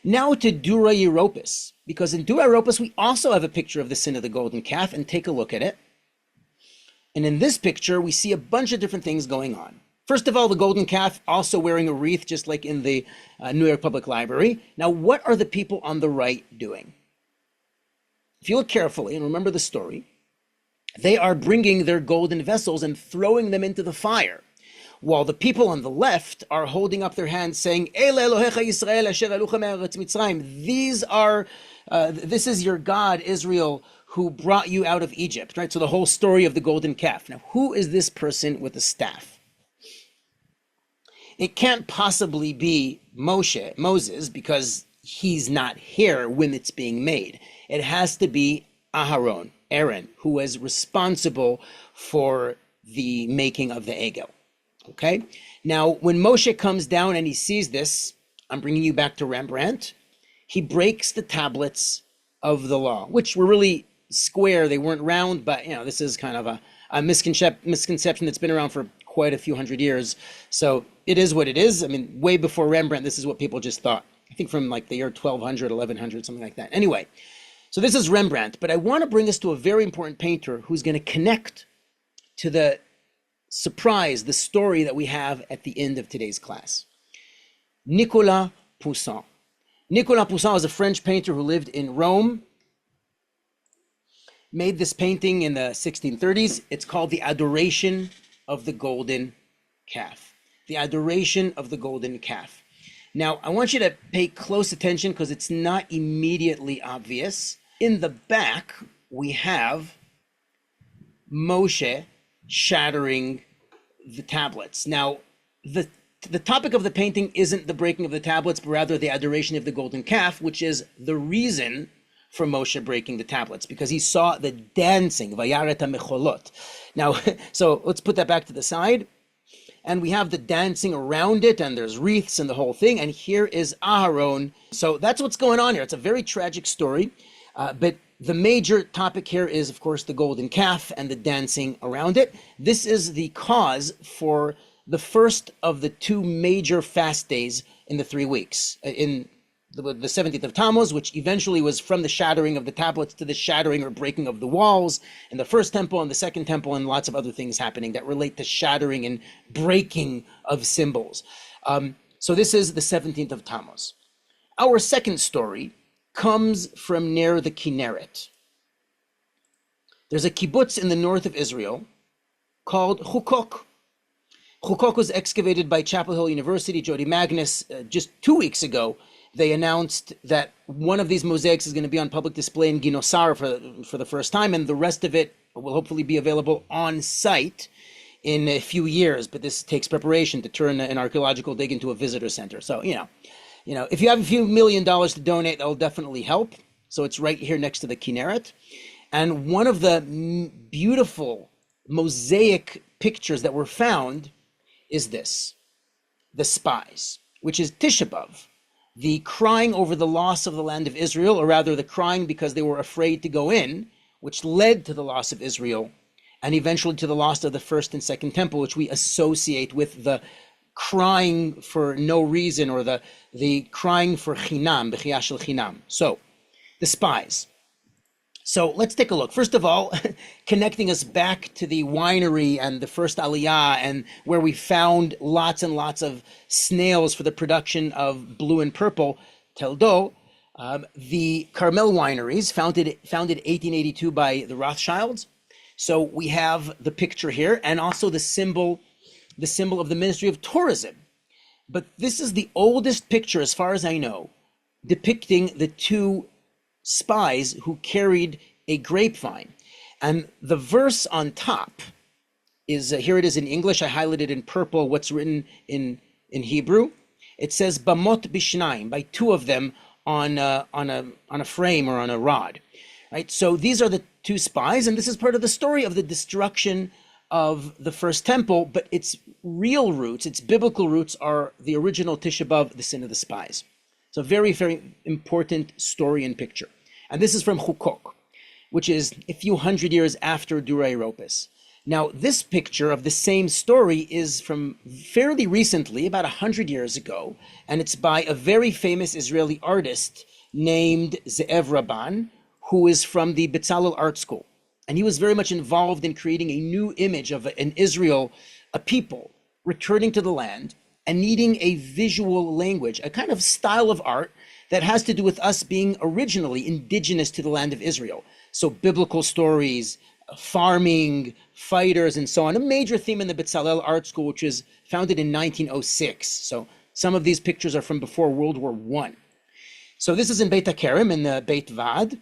now to Dura Europos, because in Dura Europos we also have a picture of the sin of the golden calf, and take a look at it. And in this picture, we see a bunch of different things going on. First of all, the golden calf also wearing a wreath, just like in the New York Public Library. Now, what are the people on the right doing? If you look carefully and remember the story, they are bringing their golden vessels and throwing them into the fire, while the people on the left are holding up their hands saying, Ele Elohecha Yisrael asher alucha me'eretz Mitzrayim. This is your God, Israel, who brought you out of Egypt, right? So the whole story of the golden calf. Now, who is this person with the staff? It can't possibly be Moses, because he's not here when it's being made. It has to be Aaron, who was responsible for the making of the egel. Okay? Now, when Moshe comes down and he sees this, I'm bringing you back to Rembrandt, he breaks the tablets of the law, which were really square. They weren't round, but, this is kind of a misconception that's been around for quite a few hundred years. So it is what it is. I mean, way before Rembrandt, this is what people just thought. I think from like the year 1200, 1100, something like that. Anyway, so this is Rembrandt, but I want to bring us to a very important painter who's going to connect to the surprise, the story that we have at the end of today's class. Nicolas Poussin. Nicolas Poussin was a French painter who lived in Rome, made this painting in the 1630s. It's called The Adoration of the Golden Calf. The Adoration of the Golden Calf. Now, I want you to pay close attention because it's not immediately obvious. In the back, we have Moshe shattering the tablets. Now, the topic of the painting isn't the breaking of the tablets, but rather the adoration of the golden calf, which is the reason for Moshe breaking the tablets, because he saw the dancing, vayaret mecholot. Now, so let's put that back to the side. And we have the dancing around it, and there's wreaths and the whole thing. And here is Aharon. So that's what's going on here. It's a very tragic story. But the major topic here is, of course, the golden calf and the dancing around it. This is the cause for the first of the two major fast days in the 3 weeks. In the 17th of Tammuz, which eventually was from the shattering of the tablets to the shattering or breaking of the walls in the first temple and the second temple, and lots of other things happening that relate to shattering and breaking of symbols. So this is the 17th of Tammuz. Our second story comes from near the Kinneret. There's a kibbutz in the north of Israel called Hukok. Hukok was excavated by Chapel Hill University, Jody Magnus, just 2 weeks ago. They announced that one of these mosaics is going to be on public display in Ginosar for the first time, and the rest of it will hopefully be available on site in a few years. But this takes preparation to turn an archaeological dig into a visitor center. So, if you have a few $1 million to donate, that'll definitely help. So it's right here next to the Kinneret. And one of the beautiful mosaic pictures that were found is this, the spies, which is Tisha B'Av. The crying over the loss of the land of Israel, or rather the crying because they were afraid to go in, which led to the loss of Israel, and eventually to the loss of the first and second temple, which we associate with the crying for no reason, or the crying for chinam, b'chiyah shel chinam. So, the spies. So let's take a look. First of all, connecting us back to the winery and the first Aliyah, and where we found lots and lots of snails for the production of blue and purple, Teldo, the Carmel wineries, founded 1882 by the Rothschilds. So we have the picture here, and also the symbol of the Ministry of Tourism. But this is the oldest picture, as far as I know, depicting the two spies who carried a grapevine. And the verse on top is, here it is in English, I highlighted in purple what's written in Hebrew. It says, Bamot Bishnaim, by two of them on a frame or on a rod. Right? So these are the two spies, and this is part of the story of the destruction of the first temple, but its real roots, its biblical roots, are the original Tisha B'Av, the sin of the spies. So very, very important story and picture. And this is from Chukok, which is a few hundred years after Dura Europos. Now, this picture of the same story is from fairly recently, about 100 years ago, and it's by a very famous Israeli artist named Ze'ev Rabban, who is from the Bezalel Art School. And he was very much involved in creating a new image of an Israel, a people returning to the land and needing a visual language, a kind of style of art that has to do with us being originally indigenous to the land of Israel. So biblical stories, farming, fighters, and so on. A major theme in the Bezalel Art School, which was founded in 1906. So some of these pictures are from before World War I. So this is in Beit HaKerem, in the Beit Vad,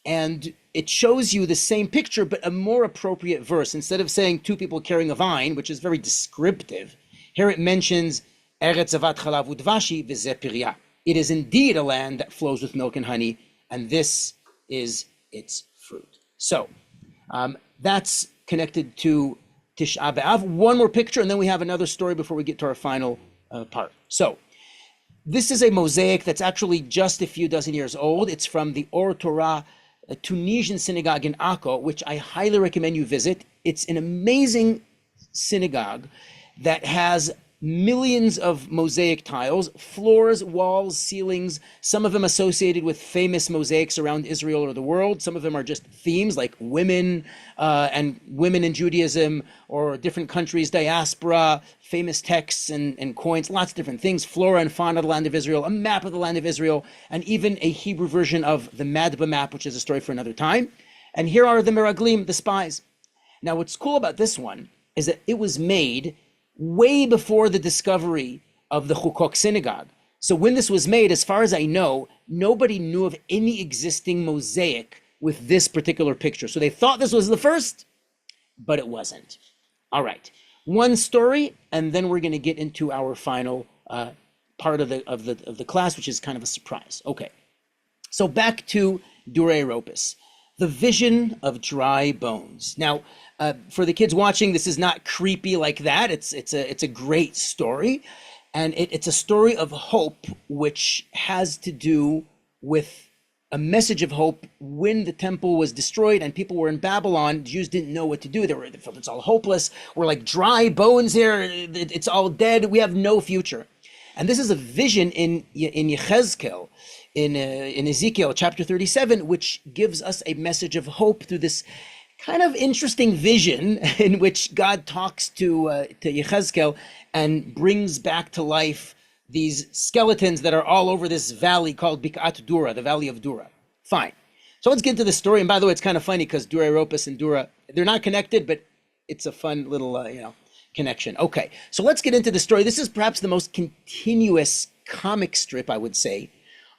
and it shows you the same picture, but a more appropriate verse. Instead of saying two people carrying a vine, which is very descriptive, here it mentions, Eretz Zavat Chalav Udvashi v'zeh Pirya. It is indeed a land that flows with milk and honey, and this is its fruit. So that's connected to Tisha B'Av. One more picture, and then we have another story before we get to our final part. So this is a mosaic that's actually just a few dozen years old. It's from the Or Torah, a Tunisian synagogue in Akko, which I highly recommend you visit. It's an amazing synagogue that has millions of mosaic tiles, floors, walls, ceilings, some of them associated with famous mosaics around Israel or the world. Some of them are just themes like women and women in Judaism or different countries, diaspora, famous texts and coins, lots of different things, flora and fauna of the land of Israel, a map of the land of Israel, and even a Hebrew version of the Madba map, which is a story for another time. And here are the Meraglim, the spies. Now, what's cool about this one is that it was made way before the discovery of the Chukok synagogue. So when this was made, as far as I know, nobody knew of any existing mosaic with this particular picture. So they thought this was the first, but it wasn't. All right, one story, and then we're going to get into our final part of the class, which is kind of a surprise. Okay, so back to Dura Europos, the vision of dry bones. Now, for the kids watching, this is not creepy like that. It's a great story, and it's a story of hope, which has to do with a message of hope when the temple was destroyed and people were in Babylon. Jews didn't know what to do. They felt it's all hopeless. We're like dry bones here. It's all dead. We have no future. And this is a vision in Yechezkel, in Ezekiel chapter 37, which gives us a message of hope through this kind of interesting vision in which God talks to Yechezkel and brings back to life these skeletons that are all over this valley called Bikat Dura, the Valley of Dura. Fine. So let's get into the story. And by the way, it's kind of funny because Dura Europos and Dura, they're not connected, but it's a fun little, connection. Okay, so let's get into the story. This is perhaps the most continuous comic strip, I would say,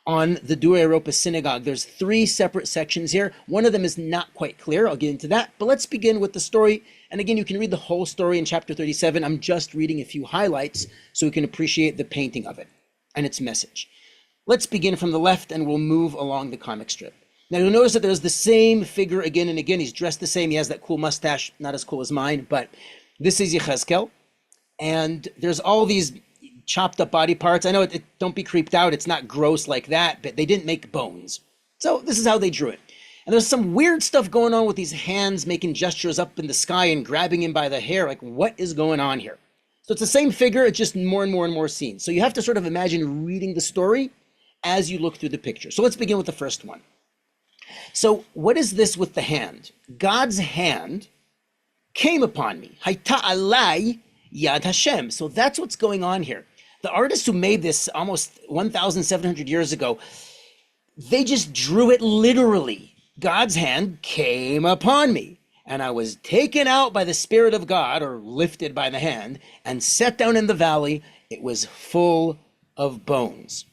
on the Dura Europos synagogue. There's 3 separate sections here. One of them is not quite clear. I'll get into that. But let's begin with the story. And again, you can read the whole story in chapter 37. I'm just reading a few highlights so we can appreciate the painting of it and its message. Let's begin from the left and we'll move along the comic strip. Now you'll notice that there's the same figure again and again. He's dressed the same. He has that cool mustache, not as cool as mine, but this is Yechezkel. And there's all these chopped up body parts. I know don't be creeped out. It's not gross like that, but they didn't make bones. So this is how they drew it. And there's some weird stuff going on with these hands making gestures up in the sky and grabbing him by the hair. Like, what is going on here? So it's the same figure, it's just more and more and more scenes. So you have to sort of imagine reading the story as you look through the picture. So let's begin with the first one. So what is this with the hand? God's hand came upon me. Hayta alai yad Hashem. So that's what's going on here. The artists who made this almost 1,700 years ago, they just drew it literally. God's hand came upon me, and I was taken out by the Spirit of God, or lifted by the hand, and set down in the valley. It was full of bones.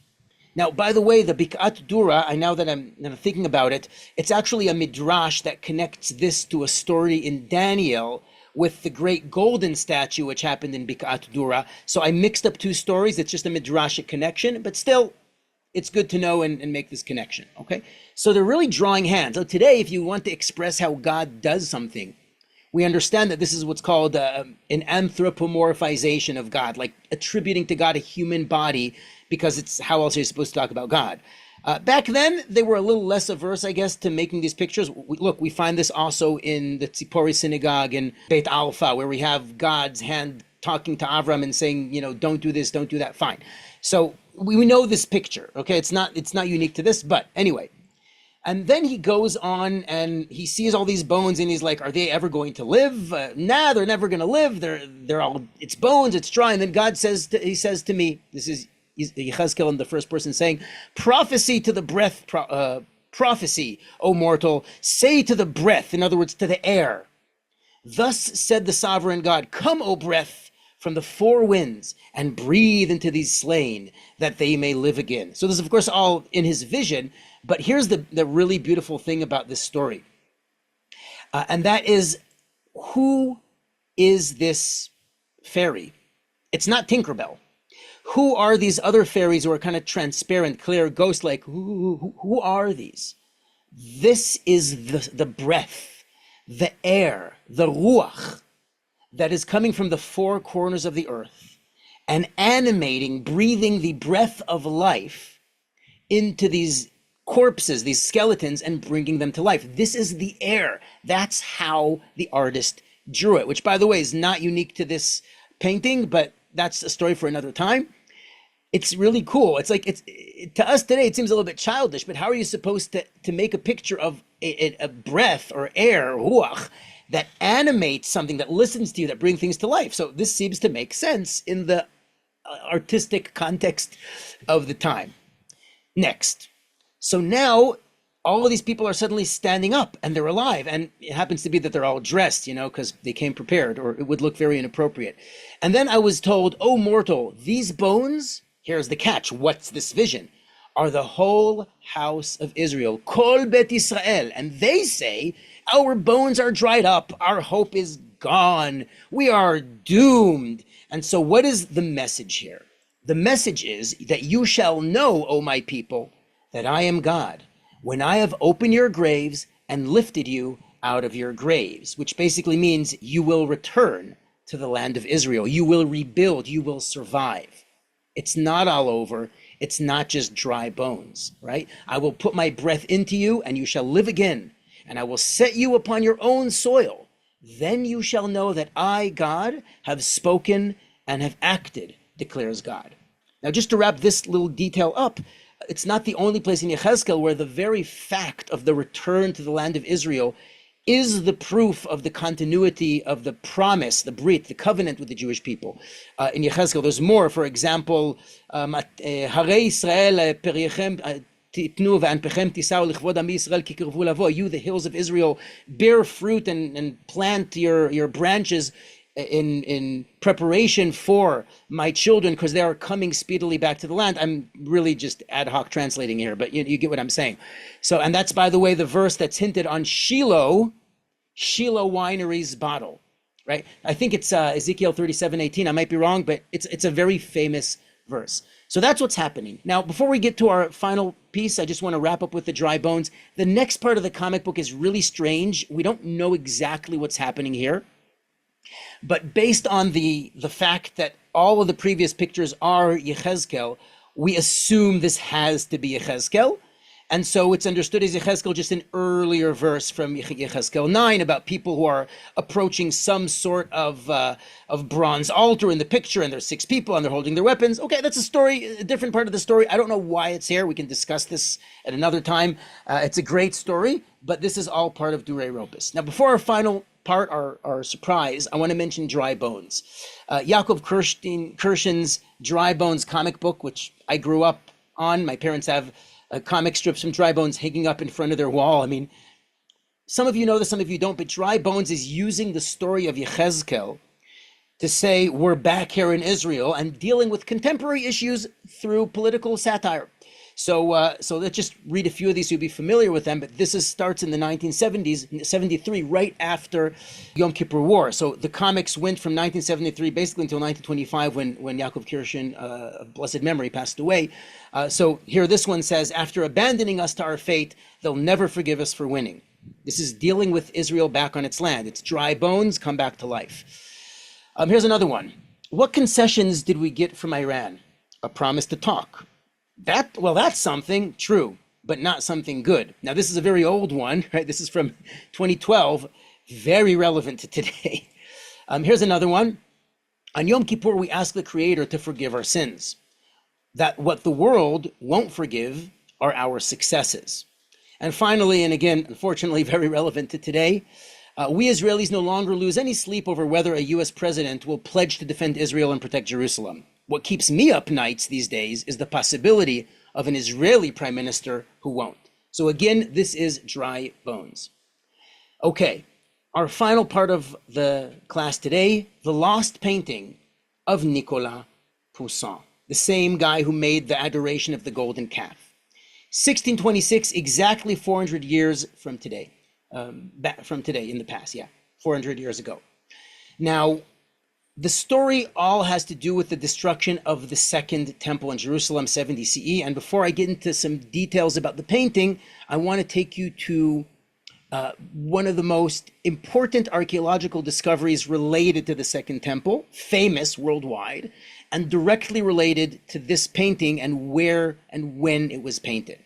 Now, by the way, the Bikat Dura, now that I'm thinking about it, it's actually a midrash that connects this to a story in Daniel with the great golden statue which happened in Bikat Dura. So I mixed up 2 stories. It's just a midrashic connection, but still, it's good to know and make this connection, okay? So they're really drawing hands. So today, if you want to express how God does something, we understand that this is what's called an anthropomorphization of God, like attributing to God a human body, because it's how else are you supposed to talk about God? Back then, they were a little less averse, I guess, to making these pictures. We find this also in the Tzipori synagogue in Beit Alpha, where we have God's hand talking to Avram and saying, don't do this, don't do that. Fine. So we know this picture, okay? It's not unique to this, but anyway. And then he goes on and he sees all these bones and he's like, are they ever going to live? Nah, they're never going to live. They're all, it's bones, it's dry. And then God says to me, this is Yechezkel in the first person saying, prophecy to the breath, prophecy, O mortal, say to the breath, in other words, to the air. Thus said the sovereign God, come, O breath, from the four winds, and breathe into these slain, that they may live again. So this is, of course, all in his vision, but here's the really beautiful thing about this story. And that is, who is this fairy? It's not Tinkerbell. Who are these other fairies who are kind of transparent, clear, ghost-like? Who are these? This is the breath, the air, the ruach, that is coming from the four corners of the earth and animating, breathing the breath of life into these corpses, these skeletons, and bringing them to life. This is the air. That's how the artist drew it, which, by the way, is not unique to this painting, but that's a story for another time. It's really cool. It's like, to us today, it seems a little bit childish, but how are you supposed to make a picture of a breath or air, ruach, that animates something, that listens to you, that brings things to life? So this seems to make sense in the artistic context of the time. Next. So now all of these people are suddenly standing up and they're alive. And it happens to be that they're all dressed, because they came prepared, or it would look very inappropriate. And then I was told, oh, mortal, these bones, here's the catch. What's this vision? Are the whole house of Israel, Kol Bet Israel. And they say, our bones are dried up. Our hope is gone. We are doomed. And so what is the message here? The message is that you shall know, O my people, that I am God, when I have opened your graves and lifted you out of your graves, which basically means you will return to the land of Israel. You will rebuild. You will survive. It's not all over. It's not just dry bones, right? I will put my breath into you and you shall live again, and I will set you upon your own soil. Then you shall know that I, God, have spoken and have acted, declares God. Now, just to wrap this little detail up, it's not the only place in Yechezkel where the very fact of the return to the land of Israel is the proof of the continuity of the promise, the brit, the covenant with the Jewish people. In Yechezkel, there's more. For example, Harei Israel perichem titnu ve'anpechem tisau lichvod ami Yisrael ki kirvu lavo. You, the hills of Israel, bear fruit and plant your branches in preparation for my children, because they are coming speedily back to the land. I'm really just ad hoc translating here, but you get what I'm saying. So, and that's, by the way, the verse that's hinted on Shiloh Winery's bottle, right? I think it's Ezekiel 37:18. I might be wrong, but it's a very famous verse. So that's what's happening. Now, before we get to our final piece, I just want to wrap up with the dry bones. The next part of the comic book is really strange. We don't know exactly what's happening here. But based on the fact that all of the previous pictures are Yechezkel, we assume this has to be Yechezkel. And so it's understood as Yechezkel, just an earlier verse from Yechezkel 9 about people who are approaching some sort of bronze altar in the picture, and there's 6 people and they're holding their weapons. Okay, that's a story, a different part of the story. I don't know why it's here. We can discuss this at another time. It's a great story, but this is all part of Dura Europos. Now, before our final part, our surprise, I want to mention Dry Bones. Yaakov Kirshen's Dry Bones comic book, which I grew up on. My parents have comic strips from Dry Bones hanging up in front of their wall. I mean, some of you know this, some of you don't, but Dry Bones is using the story of Yechezkel to say we're back here in Israel and dealing with contemporary issues through political satire. So let's just read a few of these so you'll be familiar with them. But this starts in the 1970s, 73, right after Yom Kippur War. So the comics went from 1973 basically until 1925 when Yaakov Kirshen, of blessed memory, passed away. So here this one says, after abandoning us to our fate, they'll never forgive us for winning. This is dealing with Israel back on its land. Its dry bones come back to life. Here's another one. What concessions did we get from Iran? A promise to talk. That's something, true, but not something good. Now, this is a very old one, right? This is from 2012, very relevant to today. Here's another one. On Yom Kippur, we ask the Creator to forgive our sins. That what the world won't forgive are our successes. And finally, and again, unfortunately, very relevant to today, we Israelis no longer lose any sleep over whether a U.S. president will pledge to defend Israel and protect Jerusalem. What keeps me up nights these days is the possibility of an Israeli prime minister who won't. So again, this is dry bones. Okay, our final part of the class today, the lost painting of Nicolas Poussin, the same guy who made the Adoration of the Golden Calf. 1626, exactly 400 years from today. In the past, 400 years ago. Now, the story all has to do with the destruction of the Second Temple in Jerusalem, 70 CE. And before I get into some details about the painting, I want to take you to one of the most important archaeological discoveries related to the Second Temple, famous worldwide, and directly related to this painting and where and when it was painted.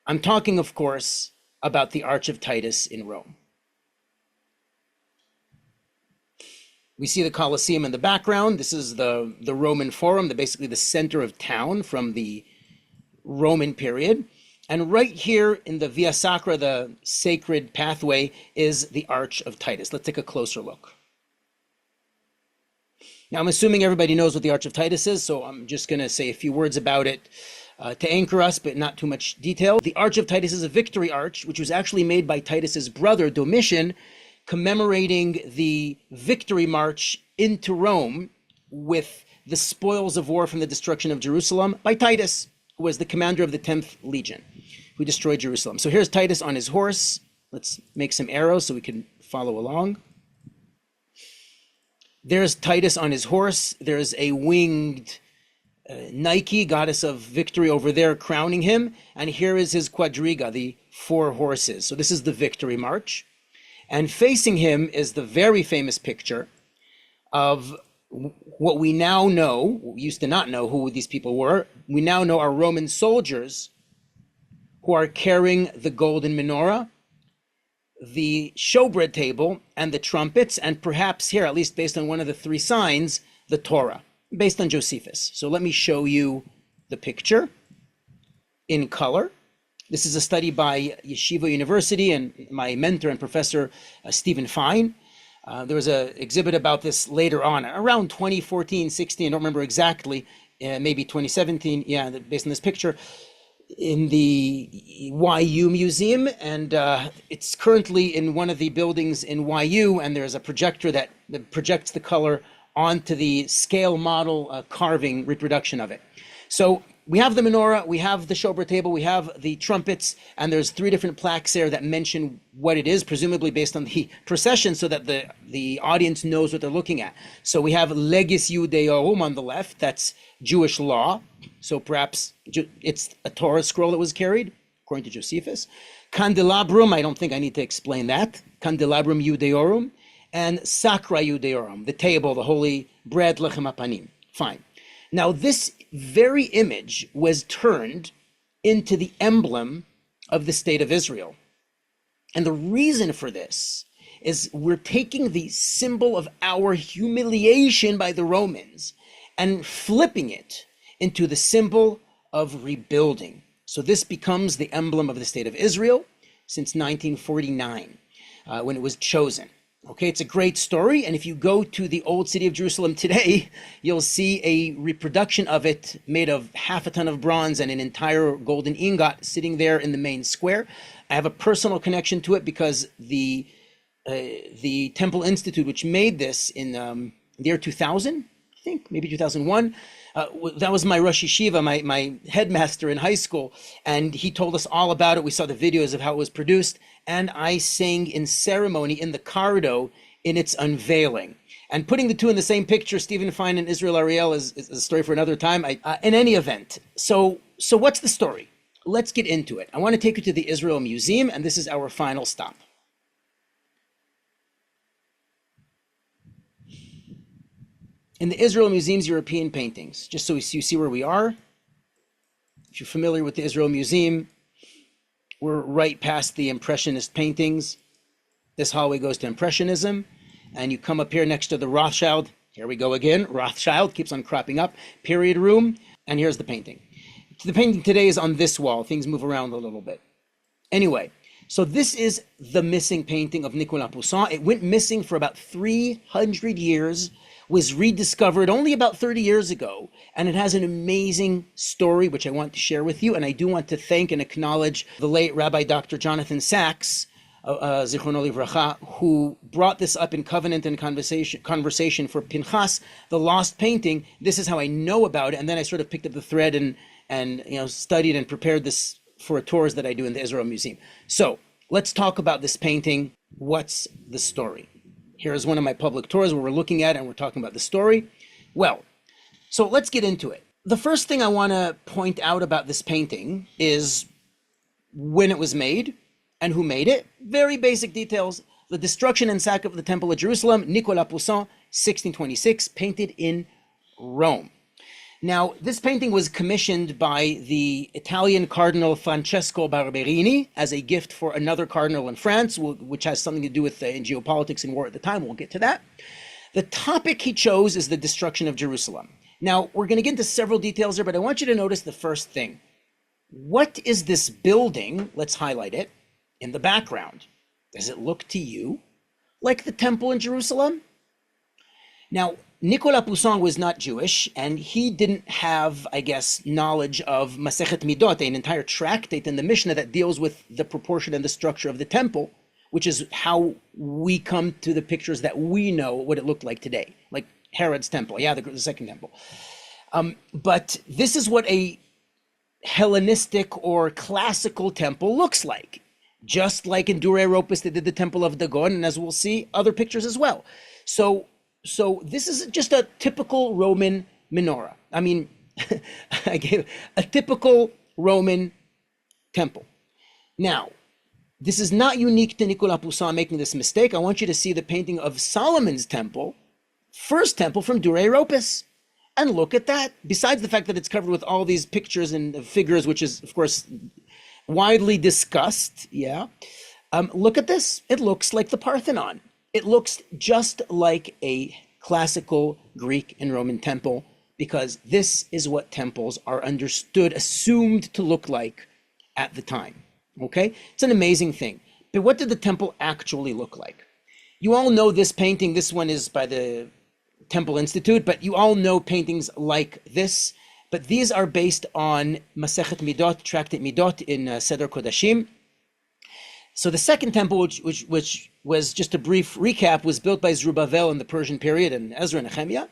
I'm talking, of course, about the Arch of Titus in Rome. We see the Colosseum in the background. This is the Roman Forum, basically the center of town from the Roman period. And right here in the Via Sacra, the sacred pathway, is the Arch of Titus. Let's take a closer look. Now, I'm assuming everybody knows what the Arch of Titus is, so I'm just going to say a few words about it to anchor us, but not too much detail. The Arch of Titus is a victory arch, which was actually made by Titus's brother, Domitian, commemorating the victory march into Rome with the spoils of war from the destruction of Jerusalem by Titus, who was the commander of the 10th Legion, who destroyed Jerusalem. So here's Titus on his horse. Let's make some arrows so we can follow along. There's Titus on his horse. There's a winged Nike, goddess of victory, over there crowning him. And here is his quadriga, the 4 horses. So this is the victory march. And facing him is the very famous picture of what we now know. We used to not know who these people were. We now know are Roman soldiers who are carrying the golden menorah, the showbread table, and the trumpets, and perhaps here, at least based on one of the 3 signs, the Torah, based on Josephus. So let me show you the picture in color. This is a study by Yeshiva University and my mentor and professor, Stephen Fine. There was an exhibit about this later on, around 2014, 16, I don't remember exactly, maybe 2017, based on this picture, in the YU Museum. And it's currently in one of the buildings in YU, and there's a projector that projects the color onto the scale model carving reproduction of it. So we have the menorah, we have the showbread table, we have the trumpets, and there's 3 different plaques there that mention what it is, presumably based on the procession, so that the audience knows what they're looking at. So we have Legis Judaeorum on the left, that's Jewish law. So perhaps it's a Torah scroll that was carried, according to Josephus. Candelabrum, I don't think I need to explain that. Candelabrum Judaeorum. And Sacra Judaeorum, the table, the holy bread, lechem apanim. Fine. Now, this very image was turned into the emblem of the state of Israel. And the reason for this is we're taking the symbol of our humiliation by the Romans and flipping it into the symbol of rebuilding. So this becomes the emblem of the state of Israel since 1949, when it was chosen. Okay, it's a great story, and if you go to the old city of Jerusalem today, you'll see a reproduction of it made of half a ton of bronze and an entire golden ingot sitting there in the main square. I have a personal connection to it because the Temple Institute, which made this in the year 2000, I think, maybe 2001, that was my Rosh Yeshiva, my headmaster in high school, and he told us all about it. We saw the videos of how it was produced, and I sang in ceremony in the corridor in its unveiling. And putting the 2 in the same picture, Stephen Fine and Israel Ariel, is a story for another time. In any event, so what's the story? Let's get into it. I want to take you to the Israel Museum, and this is our final stop. in the Israel Museum's European paintings, just so you see where we are. If you're familiar with the Israel Museum, we're right past the Impressionist paintings. This hallway goes to Impressionism, and you come up here next to the Rothschild. Here we go again. Rothschild keeps on cropping up. Period room, and here's the painting. The painting today is on this wall. Things move around a little bit. Anyway, so this is the missing painting of Nicolas Poussin. It went missing for about 300 years, was rediscovered only about 30 years ago, and it has an amazing story, which I want to share with you. And I do want to thank and acknowledge the late Rabbi Dr. Jonathan Sachs, Zichrono Livracha, who brought this up in covenant and conversation for Pinchas, the lost painting. This is how I know about it, and then I sort of picked up the thread and studied and prepared this for tours that I do in the Israel Museum. So let's talk about this painting. What's the story? Here's one of my public tours where we're looking at it and we're talking about the story. Well, so let's get into it. The first thing I want to point out about this painting is when it was made and who made it. Very basic details. The destruction and sack of the Temple of Jerusalem, Nicolas Poussin, 1626, painted in Rome. Now, this painting was commissioned by the Italian Cardinal Francesco Barberini as a gift for another cardinal in France, which has something to do with geopolitics and war at the time. We'll get to that. The topic he chose is the destruction of Jerusalem. Now, we're going to get into several details here, but I want you to notice the first thing. What is this building? Let's highlight it in the background. Does it look to you like the temple in Jerusalem? Now, Nicolas Poussin was not Jewish, and he didn't have, I guess, knowledge of Masechet Midot, an entire tractate in the Mishnah that deals with the proportion and the structure of the temple, which is how we come to the pictures that we know what it looked like today, like Herod's temple, the second temple. But this is what a Hellenistic or classical temple looks like. Just like in Dura, Europos, they did the temple of Dagon, and as we'll see, other pictures as well. So this is just a typical Roman menorah. I mean, I gave a typical Roman temple. Now, this is not unique to Nicolas Poussin making this mistake. I want you to see the painting of Solomon's temple, first temple from Dura, Europos. And look at that. Besides the fact that it's covered with all these pictures and figures, which is, of course, widely discussed, look at this. It looks like the Parthenon. It looks just like a classical Greek and Roman temple, because this is what temples are understood, assumed to look like at the time. Okay? It's an amazing thing. But what did the temple actually look like? You all know this painting. This one is by the Temple Institute, but you all know paintings like this. But these are based on Masechet Midot, Tractate Midot in Seder Kodashim. So the second temple, which was just a brief recap, was built by Zerubbabel in the Persian period and Ezra and Nehemiah,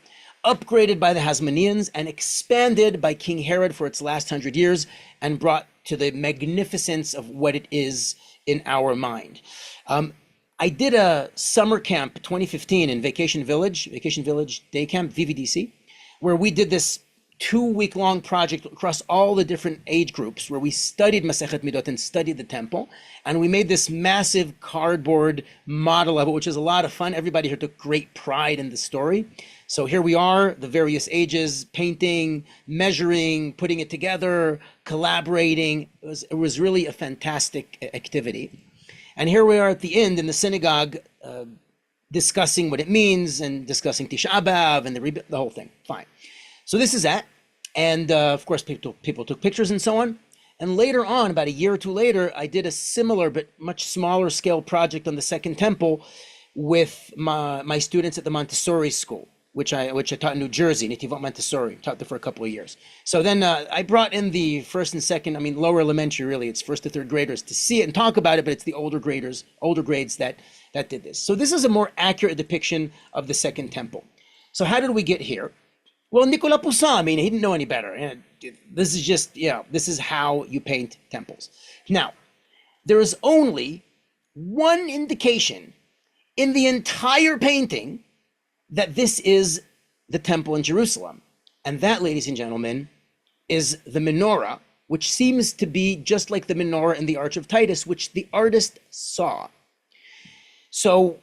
upgraded by the Hasmoneans and expanded by King Herod for its last 100 years and brought to the magnificence of what it is in our mind. I did a summer camp 2015 in Vacation Village Day Camp, VVDC, where we did this 2-week-long project across all the different age groups where we studied Masechet Midot and studied the temple. And we made this massive cardboard model of it, which is a lot of fun. Everybody here took great pride in the story. So here we are, the various ages, painting, measuring, putting it together, collaborating. It was really a fantastic activity. And here we are at the end in the synagogue discussing what it means and discussing Tisha B'Av and the whole thing. Fine. So this is that. And of course, people took pictures and so on. And later on, about a year or two later, I did a similar but much smaller scale project on the second temple with my students at the Montessori school, which I taught in New Jersey, Netivot Montessori, taught there for a couple of years. So then I brought in the first and second, lower elementary really, it's first to third graders to see it and talk about it, but it's the older grades that did this. So this is a more accurate depiction of the second temple. So how did we get here? Well, Nicolas Poussin, he didn't know any better. And this is just, this is how you paint temples. Now, there is only one indication in the entire painting that this is the temple in Jerusalem. And that, ladies and gentlemen, is the menorah, which seems to be just like the menorah in the Arch of Titus, which the artist saw. So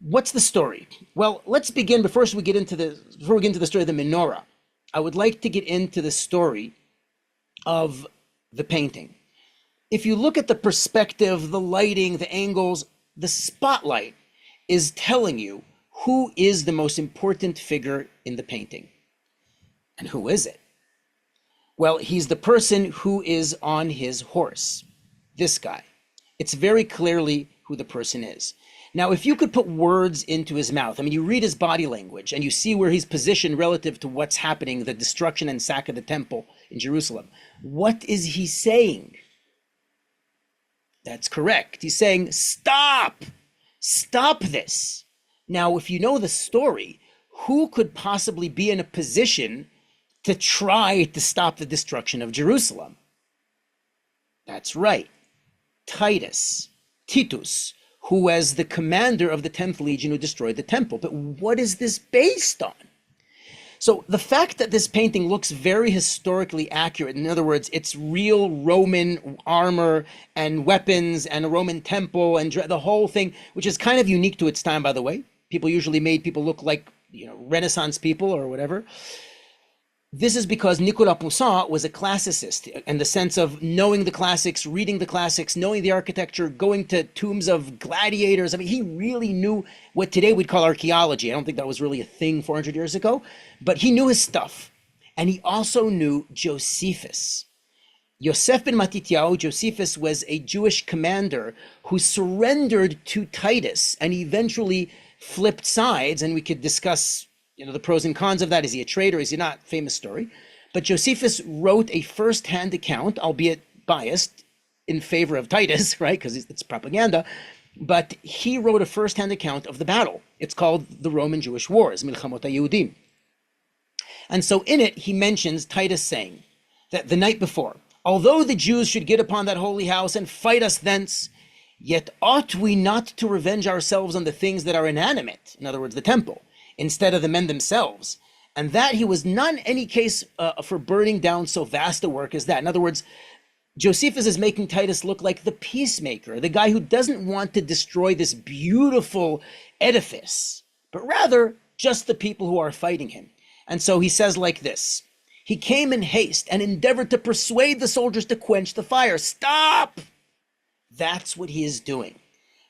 What's the story? Well, let's begin, but first before we get into the story of the menorah, I would like to get into the story of the painting. If you look at the perspective, the lighting, the angles, the spotlight is telling you who is the most important figure in the painting. And who is it? Well, he's the person who is on his horse, this guy. It's very clearly who the person is. Now, if you could put words into his mouth, I mean, you read his body language and you see where he's positioned relative to what's happening, the destruction and sack of the temple in Jerusalem. What is he saying? That's correct. He's saying, stop! Stop this! Now, if you know the story, who could possibly be in a position to try to stop the destruction of Jerusalem? That's right. Titus, who was the commander of the 10th Legion who destroyed the temple. But what is this based on? So the fact that this painting looks very historically accurate, in other words, it's real Roman armor and weapons and a Roman temple and the whole thing, which is kind of unique to its time, by the way. People usually made people look like, Renaissance people or whatever. This is because Nicolas Poussin was a classicist in the sense of knowing the classics, reading the classics, knowing the architecture, going to tombs of gladiators. I mean, he really knew what today we'd call archaeology. I don't think that was really a thing 400 years ago, but he knew his stuff. And he also knew Josephus. Yosef ben Matityahu, Josephus, was a Jewish commander who surrendered to Titus and eventually flipped sides, and we could discuss the pros and cons of that. Is he a traitor? Is he not? Famous story. But Josephus wrote a first-hand account, albeit biased, in favor of Titus, right? Because it's propaganda. But he wrote a first-hand account of the battle. It's called the Roman-Jewish Wars, Milchamot HaYehudim. And so in it, he mentions Titus saying that the night before, although the Jews should get upon that holy house and fight us thence, yet ought we not to revenge ourselves on the things that are inanimate, in other words, the temple, instead of the men themselves, and that he was not in any case for burning down so vast a work as that. In other words, Josephus is making Titus look like the peacemaker, the guy who doesn't want to destroy this beautiful edifice, but rather just the people who are fighting him. And so he says like this, he came in haste and endeavored to persuade the soldiers to quench the fire. Stop! That's what he is doing.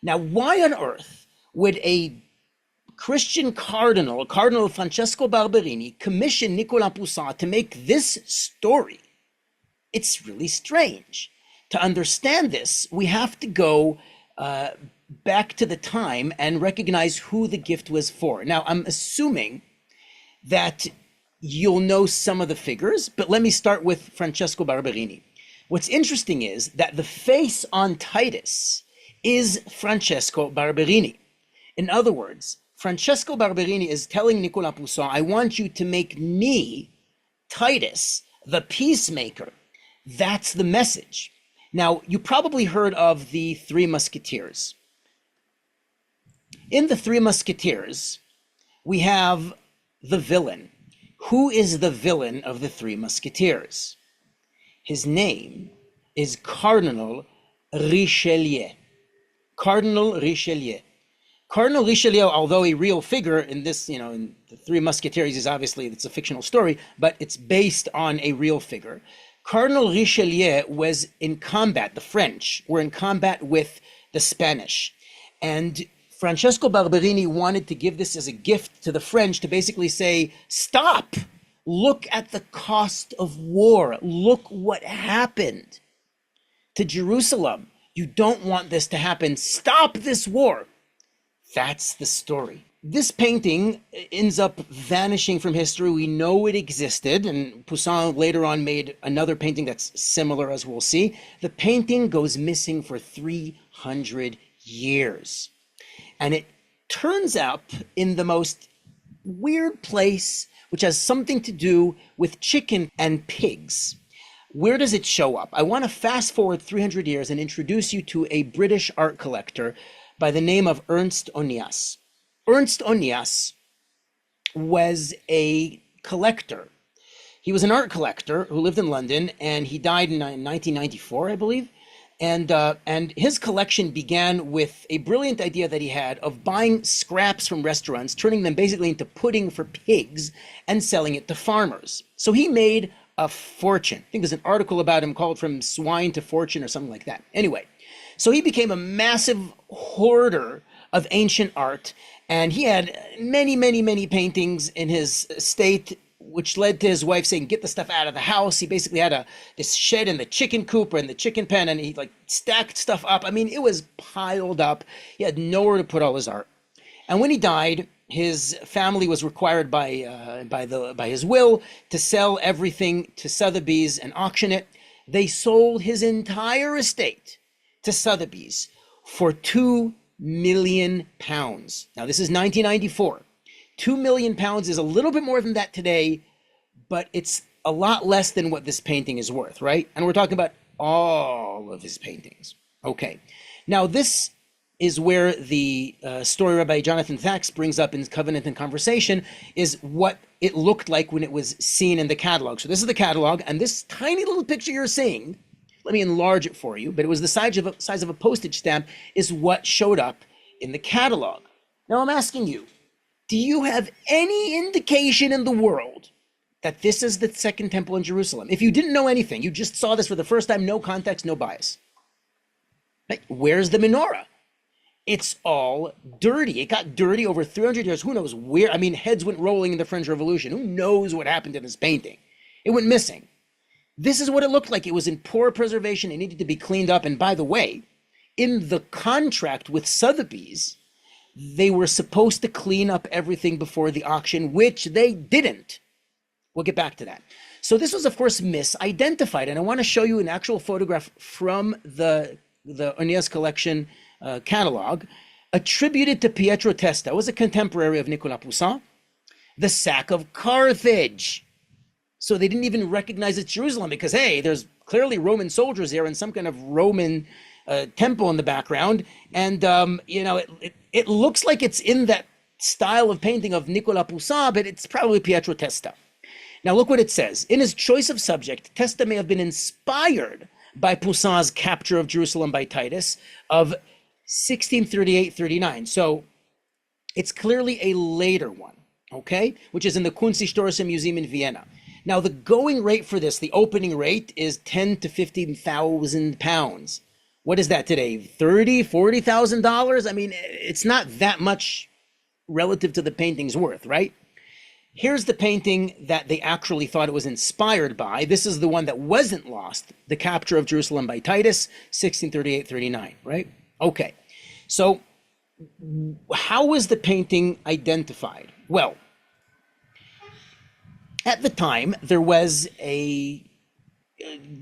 Now, why on earth would a Christian Cardinal Francesco Barberini, commissioned Nicolas Poussin to make this story? It's really strange. To understand this, we have to go back to the time and recognize who the gift was for. Now, I'm assuming that you'll know some of the figures, but let me start with Francesco Barberini. What's interesting is that the face on Titus is Francesco Barberini. In other words, Francesco Barberini is telling Nicolas Poussin, I want you to make me, Titus, the peacemaker. That's the message. Now, you probably heard of the Three Musketeers. In the Three Musketeers, we have the villain. Who is the villain of the Three Musketeers? His name is Cardinal Richelieu. Cardinal Richelieu. Cardinal Richelieu, although a real figure in this, in the Three Musketeers is obviously, it's a fictional story, but it's based on a real figure. Cardinal Richelieu was in combat, the French were in combat with the Spanish. And Francesco Barberini wanted to give this as a gift to the French to basically say, stop, look at the cost of war. Look what happened to Jerusalem. You don't want this to happen. Stop this war. That's the story. This painting ends up vanishing from history. We know it existed, and Poussin later on made another painting that's similar, as we'll see. The painting goes missing for 300 years. And it turns up in the most weird place, which has something to do with chicken and pigs. Where does it show up? I want to fast forward 300 years and introduce you to a British art collector by the name of Ernst Onias. Ernst Onias was a collector. He was an art collector who lived in London, and he died in 1994, I believe. And his collection began with a brilliant idea that he had of buying scraps from restaurants, turning them basically into pudding for pigs, and selling it to farmers. So he made a fortune. I think there's an article about him called From Swine to Fortune or something like that. Anyway, so he became a massive hoarder of ancient art, and he had many, many, many paintings in his estate, which led to his wife saying, get the stuff out of the house. He basically had this shed in the chicken coop or in the chicken pen, and he like stacked stuff up. I mean, it was piled up. He had nowhere to put all his art. And when he died, his family was required by his will to sell everything to Sothebys and auction it. They sold his entire estate to Sothebys for £2 million. Now, this is 1994. £2 million is a little bit more than that today, but it's a lot less than what this painting is worth, right? And we're talking about all of his paintings. Okay. Now, this is where the story Rabbi Jonathan Sachs brings up in Covenant and Conversation, is what it looked like when it was seen in the catalog. So this is the catalog, and this tiny little picture you're seeing, let me enlarge it for you, but it was the size of a postage stamp, is what showed up in the catalog. Now, I'm asking you, do you have any indication in the world that this is the Second Temple in Jerusalem? If you didn't know anything, you just saw this for the first time, no context, no bias. Right? Where's the menorah? It's all dirty. It got dirty over 300 years. Who knows where? I mean, heads went rolling in the French Revolution. Who knows what happened to this painting? It went missing. This is what it looked like. It was in poor preservation. It needed to be cleaned up. And by the way, in the contract with Sothebys, they were supposed to clean up everything before the auction, which they didn't. We'll get back to that. So this was, of course, misidentified. And I want to show you an actual photograph from the Onias collection catalog, attributed to Pietro Testa, was a contemporary of Nicolas Poussin, the sack of Carthage. So they didn't even recognize it's Jerusalem because, hey, there's clearly Roman soldiers there and some kind of Roman temple in the background. And, it looks like it's in that style of painting of Nicolas Poussin, but it's probably Pietro Testa. Now, look what it says. In his choice of subject, Testa may have been inspired by Poussin's capture of Jerusalem by Titus of 1638-39. So it's clearly a later one, okay, which is in the Kunsthistorische Museum in Vienna. Now, the going rate for this, the opening rate, is 10 to 15,000 pounds. What is that today? $30,000-$40,000? I mean, it's not that much relative to the painting's worth, right? Here's the painting that they actually thought it was inspired by. This is the one that wasn't lost, the capture of Jerusalem by Titus, 1638-39, right? Okay, so how was the painting identified? Well, at the time, there was a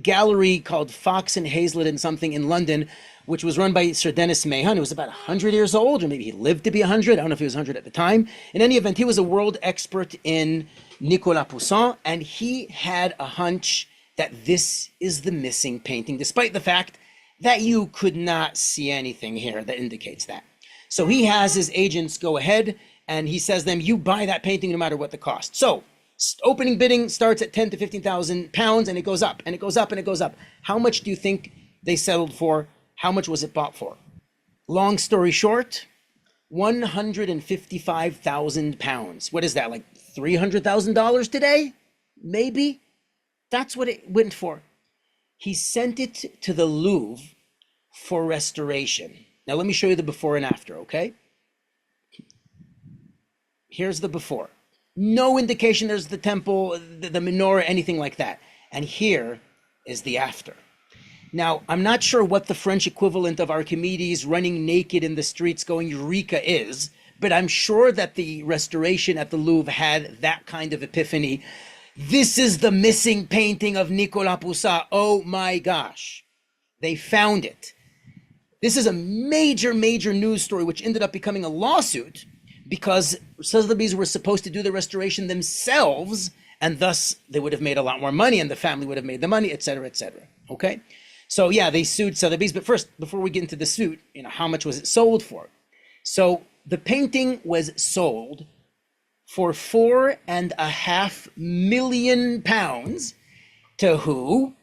gallery called Fox and Hazlitt and something in London, which was run by Sir Dennis Mahon, who was about 100 years old, or maybe he lived to be 100. I don't know if he was 100 at the time. In any event, he was a world expert in Nicolas Poussin, and he had a hunch that this is the missing painting, despite the fact that you could not see anything here that indicates that. So he has his agents go ahead, and he says to them, you buy that painting no matter what the cost. So opening bidding starts at 10 to 15,000 pounds, and it goes up, and it goes up, and it goes up. How much do you think they settled for? How much was it bought for? Long story short, 155,000 pounds. What is that, like $300,000 today? Maybe? That's what it went for. He sent it to the Louvre for restoration. Now let me show you the before and after, okay? Here's the before. No indication there's the temple, the menorah, anything like that. And here is the after. Now, I'm not sure what the French equivalent of Archimedes running naked in the streets going Eureka is, but I'm sure that the restoration at the Louvre had that kind of epiphany. This is the missing painting of Nicolas Poussin. Oh my gosh. They found it. This is a major, major news story, which ended up becoming a lawsuit because Sotheby's were supposed to do the restoration themselves, and thus they would have made a lot more money, and the family would have made the money, etc., etc. Okay? So yeah, they sued Sotheby's, but first, before we get into the suit, how much was it sold for? So the painting was sold for £4.5 million to who?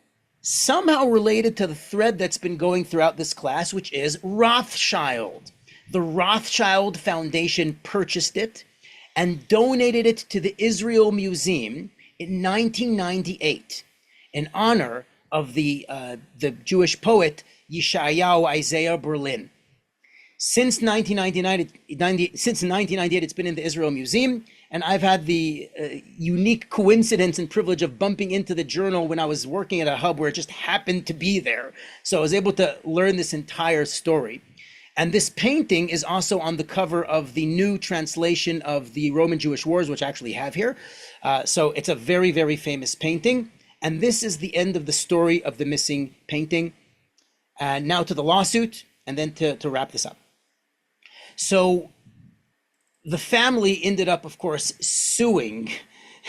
somehow related to the thread that's been going throughout this class, which is Rothschild. The Rothschild Foundation purchased it and donated it to the Israel Museum in 1998 in honor of the Jewish poet Yeshayahu Isaiah Berlin. Since 1998, it's been in the Israel Museum, and I've had the unique coincidence and privilege of bumping into the journal when I was working at a hub where it just happened to be there. So I was able to learn this entire story. And this painting is also on the cover of the new translation of the Roman Jewish Wars, which I actually have here. So it's a very, very famous painting. And this is the end of the story of the missing painting. And now to the lawsuit, and then to wrap this up. So the family ended up, of course, suing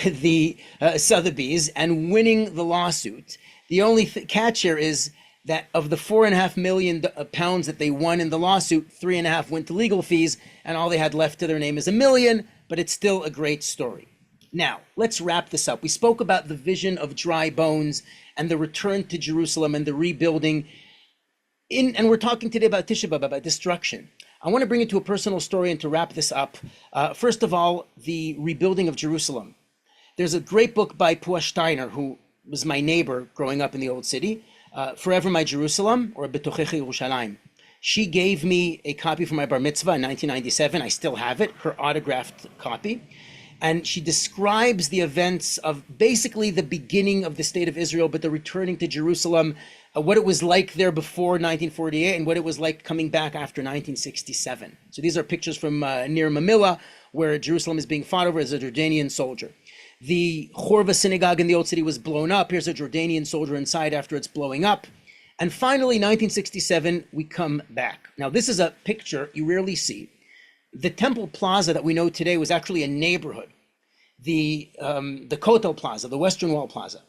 the Sothebys and winning the lawsuit. The only catch here is that of the £4.5 million that they won in the lawsuit, 3.5 went to legal fees, and all they had left to their name is $1 million, but it's still a great story. Now, let's wrap this up. We spoke about the vision of dry bones and the return to Jerusalem and the rebuilding. And we're talking today about Tisha B'Av, about destruction. I want to bring it to a personal story and to wrap this up. First of all, the rebuilding of Jerusalem. There's a great book by Poussin, who was my neighbor growing up in the old city, Forever My Jerusalem, or Betochechi Yerushalayim. She gave me a copy for my bar mitzvah in 1997. I still have it, her autographed copy. And she describes the events of basically the beginning of the state of Israel, but the returning to Jerusalem, what it was like there before 1948 and what it was like coming back after 1967. So these are pictures from near Mamilla, where Jerusalem is being fought over as a Jordanian soldier. The Chorva synagogue in the old city was blown up. Here's a Jordanian soldier inside after it's blowing up. And finally, 1967, we come back. Now, this is a picture you rarely see. The Temple Plaza that we know today was actually a neighborhood. The Kotel Plaza, the Western Wall Plaza,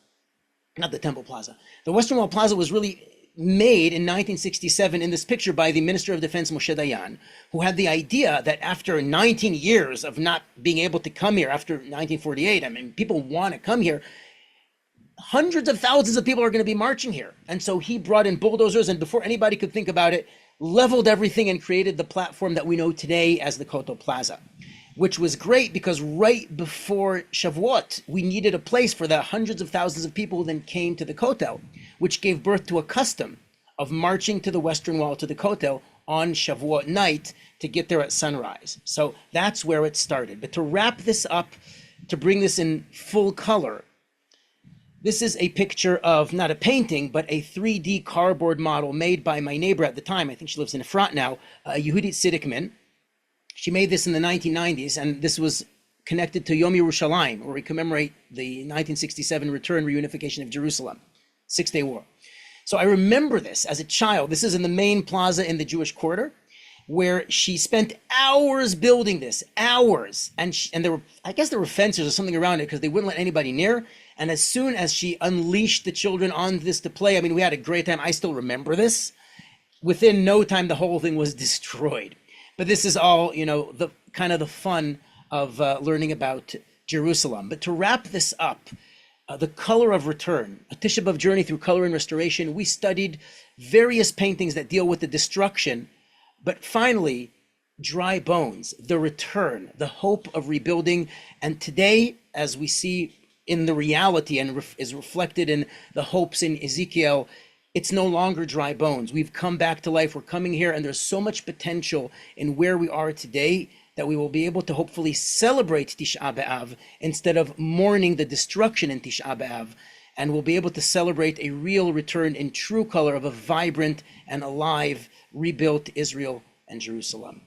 not the Temple Plaza. The Western Wall Plaza was really made in 1967 in this picture by the Minister of Defense, Moshe Dayan, who had the idea that after 19 years of not being able to come here, after 1948, I mean, people want to come here, hundreds of thousands of people are going to be marching here. And so he brought in bulldozers, and before anybody could think about it, leveled everything and created the platform that we know today as the Kotel Plaza, which was great because right before Shavuot, we needed a place for the hundreds of thousands of people who then came to the Kotel, which gave birth to a custom of marching to the Western Wall, to the Kotel, on Shavuot night to get there at sunrise. So that's where it started. But to wrap this up, to bring this in full color, this is a picture of not a painting, but a 3D cardboard model made by my neighbor at the time. I think she lives in Efrat now, Yehudit Siddickman. She made this in the 1990s, and this was connected to Yom Yerushalayim, where we commemorate the 1967 return reunification of Jerusalem, Six-Day War. So I remember this as a child. This is in the main plaza in the Jewish Quarter, where she spent hours building this, hours. And there were, I guess there were fences or something around it because they wouldn't let anybody near. And as soon as she unleashed the children on this to play, I mean, we had a great time. I still remember this. Within no time, the whole thing was destroyed. But this is all, you know, the kind of the fun of learning about Jerusalem. But to wrap this up, the color of return, a Tisha B'Av journey through color and restoration, we studied various paintings that deal with the destruction, but finally, dry bones, the return, the hope of rebuilding. And today, as we see in the reality and is reflected in the hopes in Ezekiel, it's no longer dry bones. We've come back to life. We're coming here, and there's so much potential in where we are today that we will be able to hopefully celebrate Tisha B'Av instead of mourning the destruction in Tisha B'Av. And we'll be able to celebrate a real return in true color of a vibrant and alive, rebuilt Israel and Jerusalem.